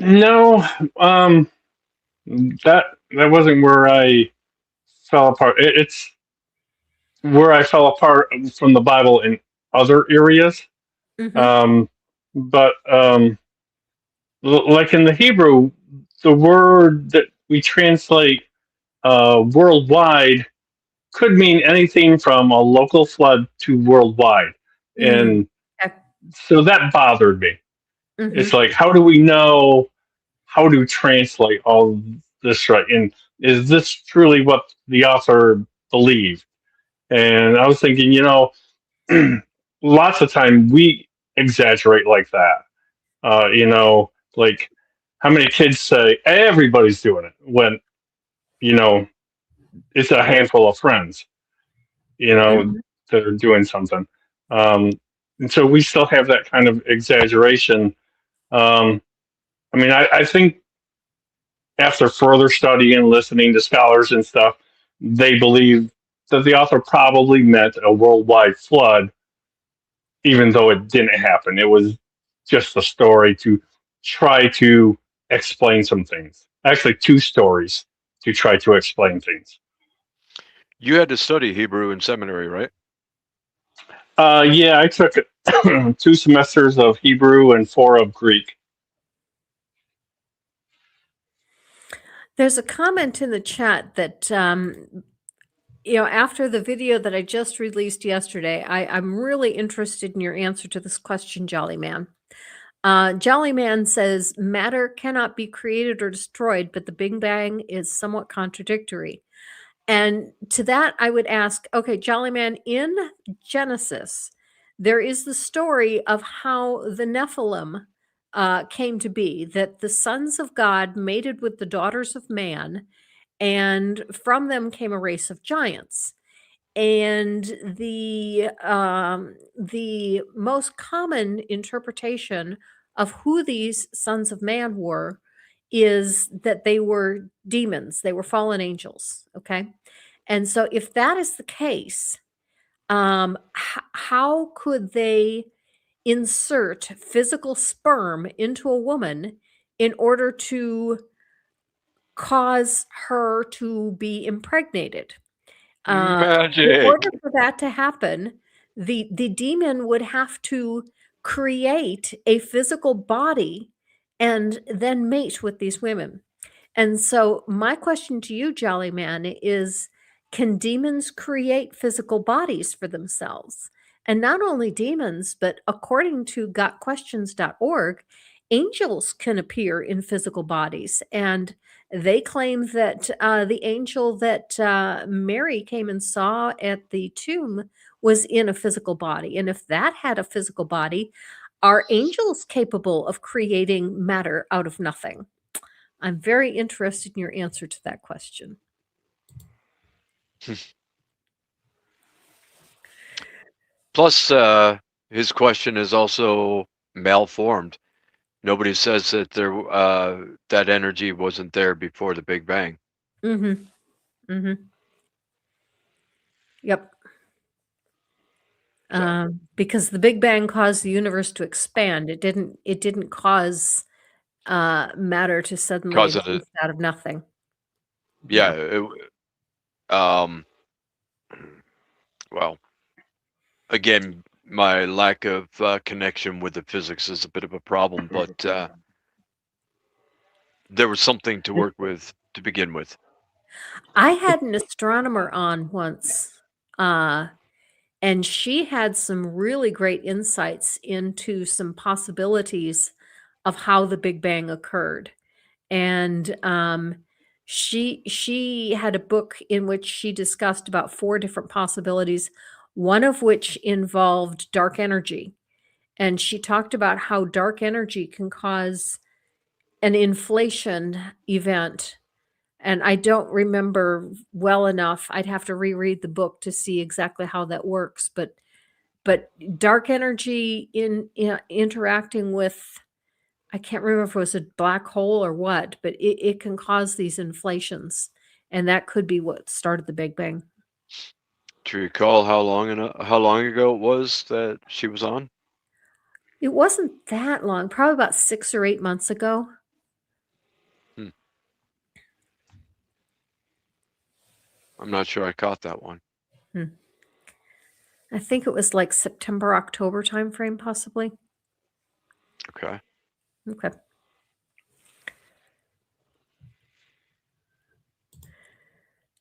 B: No, that wasn't where I fell apart. It's where I fell apart from the Bible in other areas.
A: Mm-hmm.
B: But like in the Hebrew, the word that we translate worldwide could mean anything from a local flood to worldwide.
A: Mm.
B: And
A: Okay.
B: so that bothered me. It's
A: Mm-hmm.
B: like, how do we know how to translate all this right? And is this truly what the author believed? And I was thinking, lots of time we exaggerate like that. Like how many kids say everybody's doing it when, you know, it's a handful of friends,
A: Mm-hmm.
B: that are doing something. Um, and so we still have that kind of exaggeration. I mean, I think after further study and listening to scholars and stuff, they believe that the author probably meant a worldwide flood, even though it didn't happen. It was just a story to try to explain some things. Actually, two stories to try to explain things.
C: You had to study Hebrew in seminary, right?
B: Yeah, I took 2 semesters of Hebrew and 4 of Greek.
A: There's a comment in the chat that, after the video that I just released yesterday, I'm really interested in your answer to this question, Jolly Man. Jolly Man says, matter cannot be created or destroyed, but the Big Bang is somewhat contradictory. And to that, I would ask, okay, Jolly Man, in Genesis, there is the story of how the Nephilim came to be, that the sons of God mated with the daughters of man, and from them came a race of giants. And the most common interpretation of who these sons of man were is that they were demons, they were fallen angels. Okay. And so if that is the case, how could they insert physical sperm into a woman in order to cause her to be impregnated? In
C: Magic.
A: order for that to happen, the demon would have to create a physical body and then mate with these women. And so my question to you, Jolly Man, is, can demons create physical bodies for themselves? And not only demons, but according to gotquestions.org, angels can appear in physical bodies. And they claim that the angel that Mary came and saw at the tomb was in a physical body. And if that had a physical body, are angels capable of creating matter out of nothing? I'm very interested in your answer to that question.
C: Plus, his question is also malformed. Nobody says that that energy wasn't there before the Big Bang.
A: Mm-hmm. Mm-hmm. Yep. Because the Big Bang caused the universe to expand. It didn't cause matter to suddenly
C: Cause it,
A: exist out of nothing.
C: yeah. Well, again, my lack of connection with the physics is a bit of a problem, but there was something to work with to begin with.
A: I had an astronomer on once, and she had some really great insights into some possibilities of how the Big Bang occurred. And she had a book in which she discussed about 4 different possibilities, one of which involved dark energy. And she talked about how dark energy can cause an inflation event. And I don't remember well enough. I'd have to reread the book to see exactly how that works. But dark energy in interacting with, I can't remember if it was a black hole or what, but it can cause these inflations. And that could be what started the Big Bang.
C: Do you recall how long ago it was that she was on?
A: It wasn't that long, probably about 6 or 8 months ago.
C: I'm not sure I caught that one.
A: I think it was like September, October timeframe, possibly.
C: Okay.
A: Okay.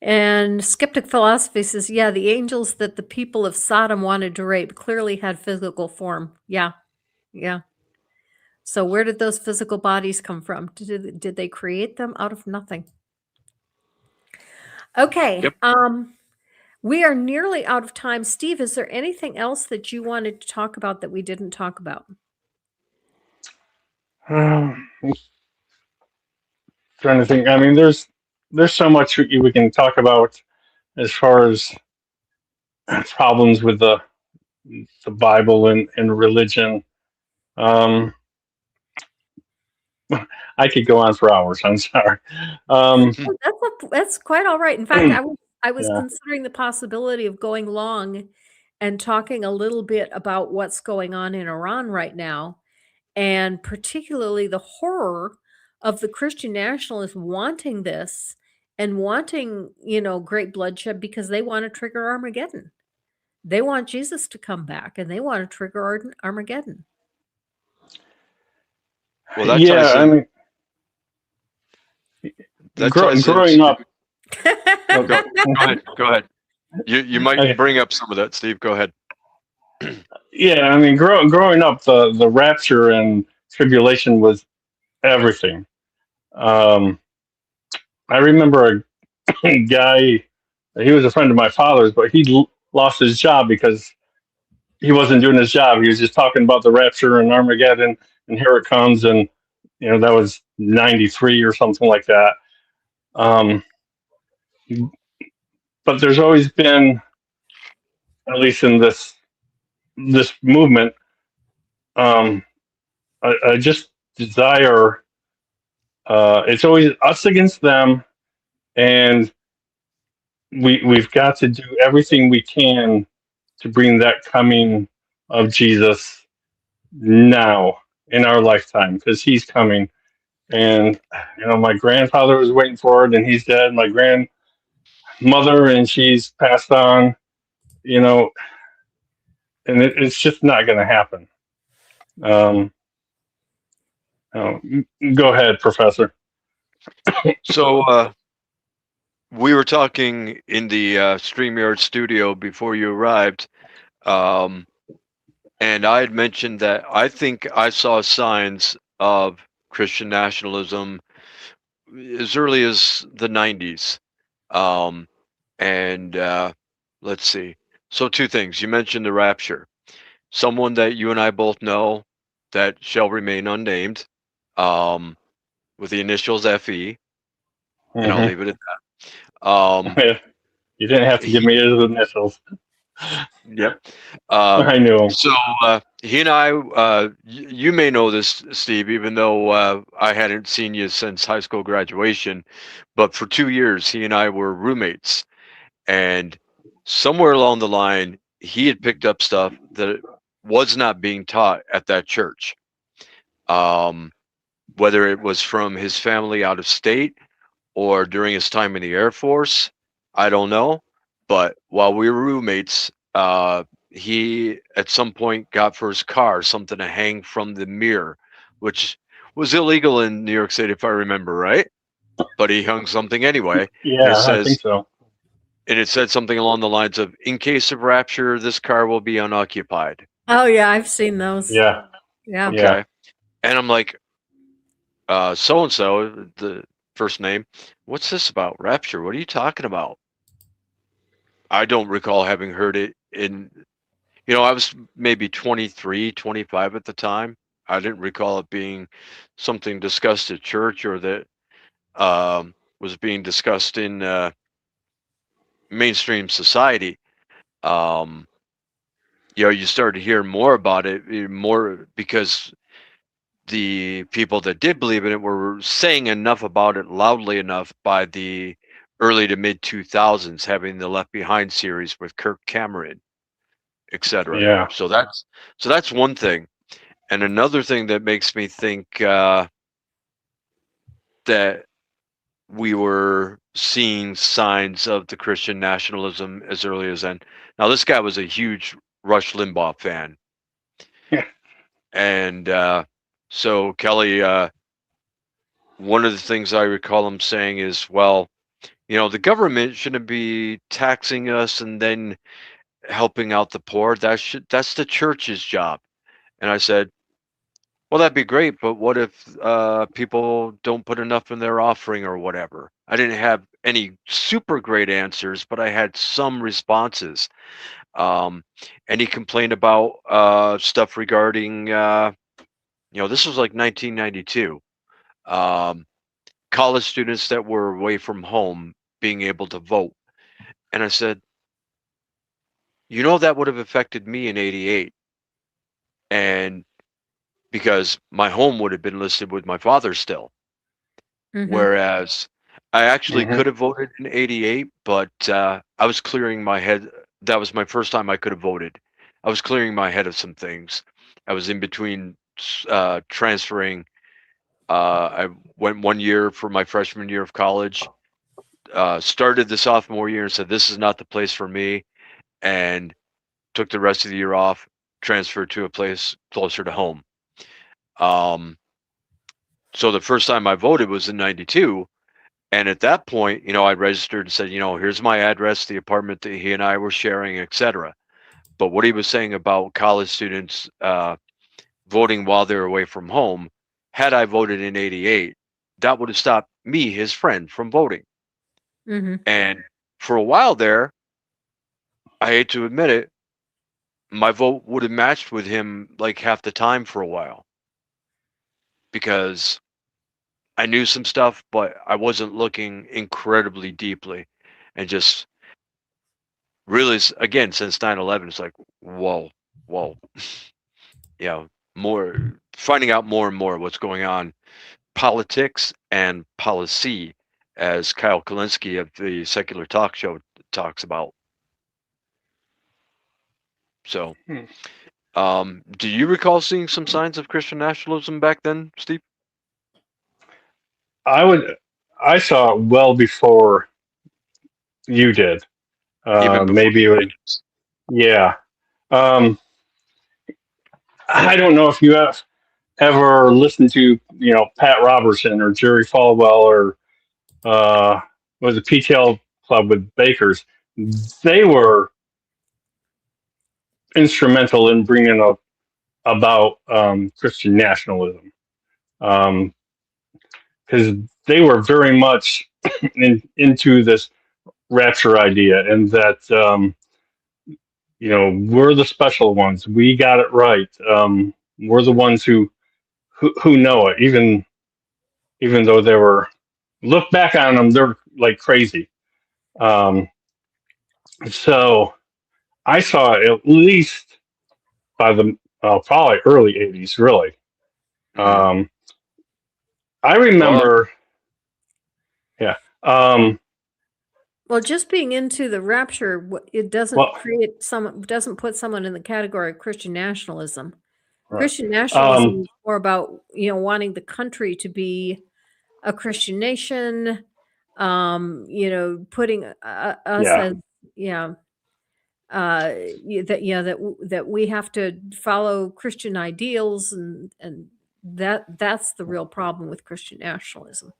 A: And Skeptic Philosophy says, yeah, the angels that the people of Sodom wanted to rape clearly had physical form. Yeah. Yeah. So where did those physical bodies come from? Did they create them out of nothing? Okay.
C: Yep.
A: We are nearly out of time. Steve, is there anything else that you wanted to talk about that we didn't talk about?
B: Trying to think. I mean, there's so much we can talk about as far as problems with the Bible and religion. I could go on for hours. I'm sorry. Um,
A: That's quite all right. In fact, I was
B: yeah.
A: considering the possibility of going long and talking a little bit about what's going on in Iran right now, and particularly the horror of the Christian nationalists wanting this and wanting, great bloodshed because they want to trigger Armageddon. They want Jesus to come back and they want to trigger Armageddon.
C: Well,
B: Yeah. I mean,
C: that ties
B: growing
C: into.
B: up. Oh,
C: Go ahead. Go ahead. You might
B: okay.
C: bring up some of that, Steve. Go ahead.
B: Yeah. I mean, growing up, the rapture and tribulation was everything. Um, I remember a guy. He was a friend of my father's, but he lost his job because he wasn't doing his job. He was just talking about the rapture and Armageddon, and here it comes, and that was '93 or something like that. Um, but there's always been, at least in this movement, um, I just desire. It's always us against them, and we've got to do everything we can to bring that coming of Jesus now in our lifetime, because he's coming. And my grandfather was waiting for it, and he's dead. My grandmother, and she's passed on. You know, and it's just not going to happen. Um, oh, go ahead, Professor.
C: So we were talking in the StreamYard studio before you arrived, and I had mentioned that I think I saw signs of Christian nationalism as early as the 90s. Um, and let's see. So, two things. You mentioned the rapture. Someone that you and I both know that shall remain unnamed, um, with the initials FE, and I'll
B: Hmm.
C: leave it at that.
B: You didn't have to give
C: He,
B: me his initials.
C: yep. Um,
B: I knew him.
C: so he and I, you may know this, Steve, even though I hadn't seen you since high school graduation, but for 2 years, he and I were roommates. And somewhere along the line, he had picked up stuff that was not being taught at that church. Um, whether it was from his family out of state or during his time in the Air Force, I don't know. But while we were roommates, he at some point got for his car something to hang from the mirror, which was illegal in New York City, if I remember right. But he hung something anyway, and
B: Yeah, I think so.
C: it said something along the lines of, "In case of rapture, this car will be unoccupied."
A: Oh yeah, I've seen those.
B: Yeah,
A: Yeah.
B: yeah,
C: Okay, and I'm like, so and so, the first name, what's this about rapture? What are you talking about? I don't recall having heard it in, I was maybe 23, 25 at the time. I didn't recall it being something discussed at church or that was being discussed in mainstream society. Um, you start to hear more about it, more because the people that did believe in it were saying enough about it loudly enough by the early to mid 2000s, having the Left Behind series with Kirk Cameron, etc.
B: yeah.
C: So that's one thing, and another thing that makes me think that we were seeing signs of the Christian nationalism as early as then. Now, this guy was a huge Rush Limbaugh fan, and so Kelly, one of the things I recall him saying is, well, the government shouldn't be taxing us and then helping out the poor. That's the church's job. And I said, well, that'd be great, but what if people don't put enough in their offering or whatever? I didn't have any super great answers, but I had some responses. Um, and he complained about stuff regarding, this was like 1992. Um, college students that were away from home being able to vote. And I said, that would have affected me in '88. And because my home would have been listed with my father still.
A: Mhm.
C: Whereas I actually
B: Mhm.
C: could have voted in '88, but I was clearing my head. That was my first time I could have voted. I was clearing my head of some things. I was in between transferring. I went 1 year for my freshman year of college. Started the sophomore year and said, "This is not the place for me," and took the rest of the year off. Transferred to a place closer to home. Um, so the first time I voted was in '92. And at that point, I registered and said, here's my address, the apartment that he and I were sharing, etc. But what he was saying about college students voting while they're away from home, had I voted in '88, that would have stopped me, his friend, from voting.
A: Mhm.
C: And for a while there, I hate to admit it, my vote would have matched with him like half the time for a while because I knew some stuff, but I wasn't looking incredibly deeply and just really, again, since 9/11, it's like, whoa, whoa, more finding out more and more what's going on, politics and policy, as Kyle Kalinske of the Secular Talk Show talks about. So,
B: Hmm.
C: do you recall seeing some signs of Christian nationalism back then, Steve?
B: I saw it well before you did.
C: Even before
B: Maybe it
C: you
B: was,
C: did?
B: yeah. Um, I don't know if you have ever listened to, Pat Robertson or Jerry Falwell or was it PTL Club with Bakers. They were instrumental in bringing up about Christian nationalism because they were very much into this rapture idea and that we're the special ones. We got it right. We're the ones who know it. Even though they were look back on them, they're like crazy. Um, so I saw at least by the probably early '80s. Really,
C: Mm.
B: um, I
C: Well,
B: remember. Yeah.
A: Well, just being into the rapture, it
B: Well.
A: doesn't put someone in the category of Christian nationalism.
B: Right.
A: Christian nationalism
B: Um,
A: is more about, wanting the country to be a Christian nation, putting us
B: yeah.
A: as, yeah, that we have to follow Christian ideals, and that's the real problem with Christian nationalism.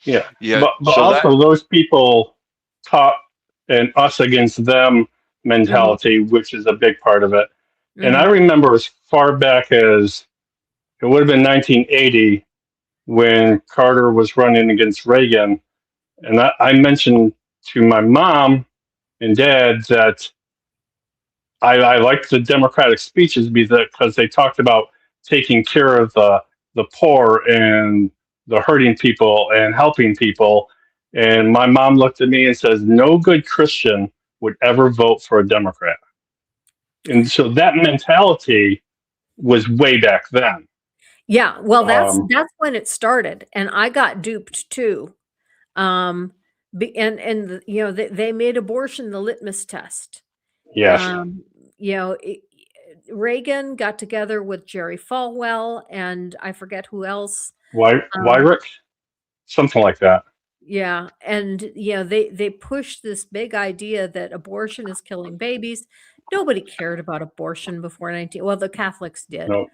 B: Yeah.
C: yeah.
B: But
C: So that,
B: also those people taught an us against them
A: Mhm,
B: mentality, which is a big part of it. And I
A: mhm,
B: remember as far back as it would have been 1980 when Carter was running against Reagan. And I mentioned to my mom and dad that I liked the Democratic speeches because they talked about taking care of the poor and the hurting people and helping people. And my mom looked at me and says, "No good Christian would ever vote for a Democrat." And so that mentality was way back then.
A: yeah, well, that's
B: Um,
A: that's when it started, and I got duped too. Um, they made abortion the litmus test.
B: yes,
A: Um, you know, it, Reagan got together with Jerry Falwell and I forget who else. Um,
B: Wyrick, something like that.
A: yeah, and they pushed this big idea that abortion is killing babies. Nobody cared about abortion before 19. Well, the Catholics did.
B: No,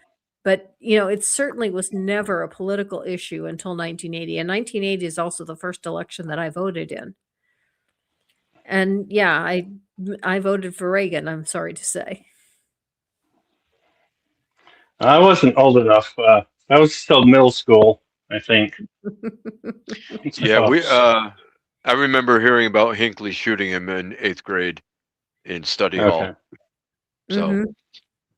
A: But, it certainly was never a political issue until 1980, and 1980 is also the first election that I voted in. And, yeah, I voted for Reagan, I'm sorry to say.
B: I wasn't old enough. I was still middle school, I think.
C: yeah,
B: So,
C: I remember hearing about Hinckley shooting him in 8th grade in study hall.
B: okay.
C: So,
A: Mhm,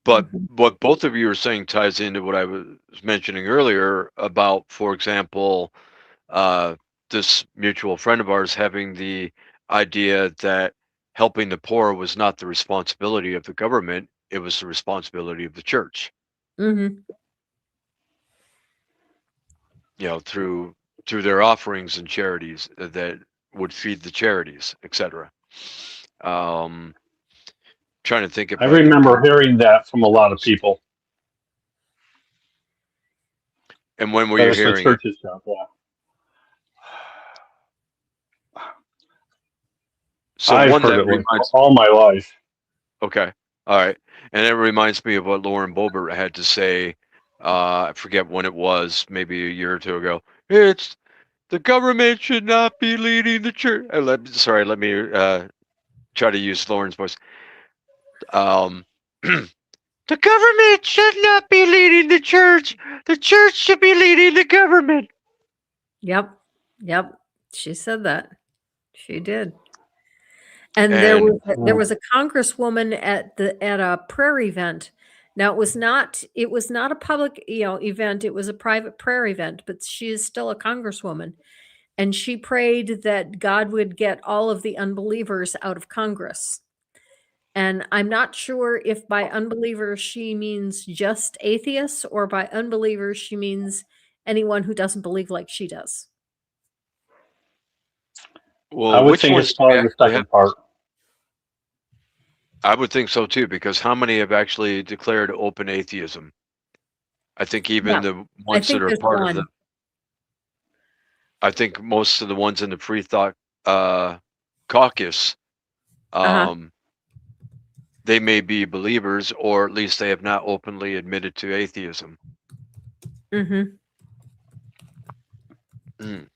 C: but
A: mhm,
C: what both of you are saying ties into what I was mentioning earlier about, for example, uh, this mutual friend of ours having the idea that helping the poor was not the responsibility of the government, it was the responsibility of the church.
A: mhm.
C: through their offerings and charities that would feed the charities, etc. Trying to think if
B: I remember hearing that from a lot of people.
C: And when were
B: That
C: you
B: it's the
C: hearing it?
B: church's job, yeah.
C: So
B: I've
C: one
B: heard
C: that
B: it like
C: reminds.
B: all my life.
C: Okay, all right, and it reminds me of what Lauren Boebert had to say. I forget when it was, maybe a year or two ago. It's the government should not be leading the church. Let me try to use Lauren's voice. The government should not be leading the church. The church should be leading the government.
A: Yep. She said that. She did. And there was a congresswoman at a prayer event. Now it was not a public event. It was a private prayer event, but she is still a congresswoman. And she prayed that God would get all of the unbelievers out of Congress. And I'm not sure if by unbelievers she means just atheists, or by unbelievers she means anyone who doesn't believe like she does.
C: Well,
B: I would
C: which
B: think
C: ones
B: it's probably the second part.
C: I would think so too, because how many have actually declared open atheism? I think even the ones that are part of the. I think most of the ones in the free thought caucus, they may be believers, or at least they have not openly admitted to atheism.
A: Mm-hmm.
C: Mm.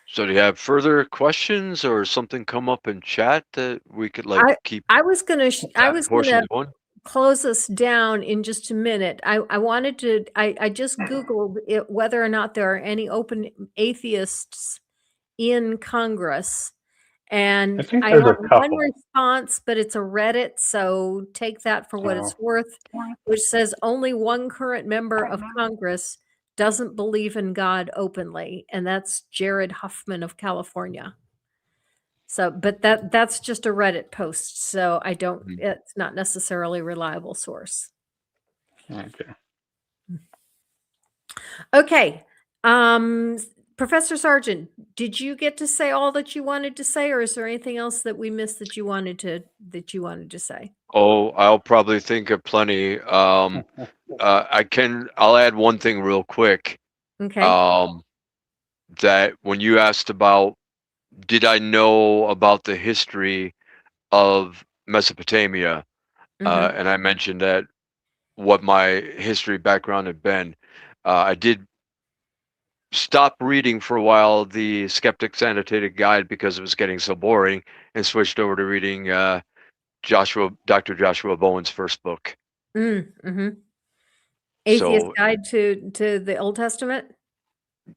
C: So do you have further questions or something come up in chat that we could keep?
A: I was gonna close us down in just a minute. I wanted to. I just Googled whether or not there are any open atheists in Congress, and I have one response, but it's a Reddit, so take that for what it's worth, which says only one current member of Congress doesn't believe in God openly, and that's Jared Huffman of California. So, but that's just a Reddit post, so I don't. It's not necessarily a reliable source.
B: Okay.
A: Okay. Professor Sargeant, did you get to say all that you wanted to say, or is there anything else that we missed that you wanted to say?
C: Oh, I'll probably think of plenty. I'll add one thing real quick.
A: Okay.
C: That when you asked about, did I know about the history of Mesopotamia? And I mentioned that what my history background had been. I did stop reading for a while the Skeptic's Annotated Guide because it was getting so boring, and switched over to reading Dr. Joshua Bowen's first book.
A: Atheist Guide to the Old Testament?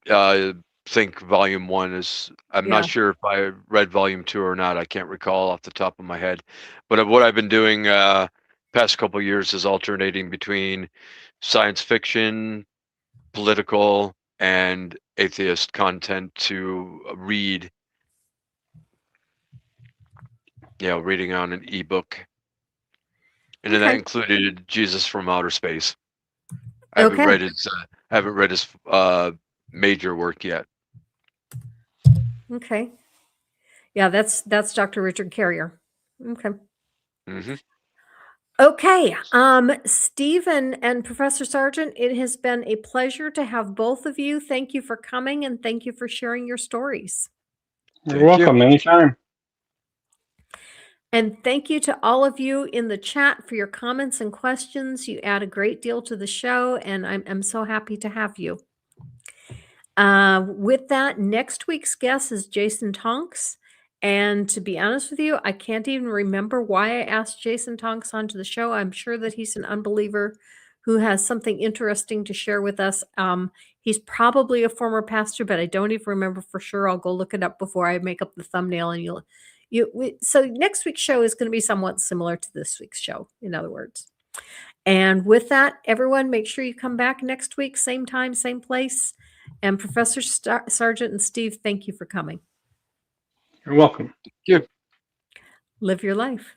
C: I think volume 1 is, I'm not sure if I read volume 2 or not. I can't recall off the top of my head. But what I've been doing past couple of years is alternating between science fiction, political, and atheist content to read. Reading on an ebook. And then that included Jesus from Outer Space. I haven't read his major work yet.
A: Okay. Yeah, that's Dr. Richard Carrier. Okay. Okay. Stephen and Professor Sargeant, it has been a pleasure to have both of you. Thank you for coming, and thank you for sharing your stories.
B: You're welcome. Anytime.
A: And thank you to all of you in the chat for your comments and questions. You add a great deal to the show, and I'm so happy to have you. With that, next week's guest is Jason Tonks. And to be honest with you, I can't even remember why I asked Jason Tonks onto the show. I'm sure that he's an unbeliever who has something interesting to share with us. He's probably a former pastor, but I don't even remember for sure. I'll go look it up before I make up the thumbnail, and so next week's show is going to be somewhat similar to this week's show, in other words. And with that, everyone, make sure you come back next week, same time, same place. And Professor Sargeant and Steve, thank you for coming.
B: You're welcome.
C: Thank you.
A: Live your life.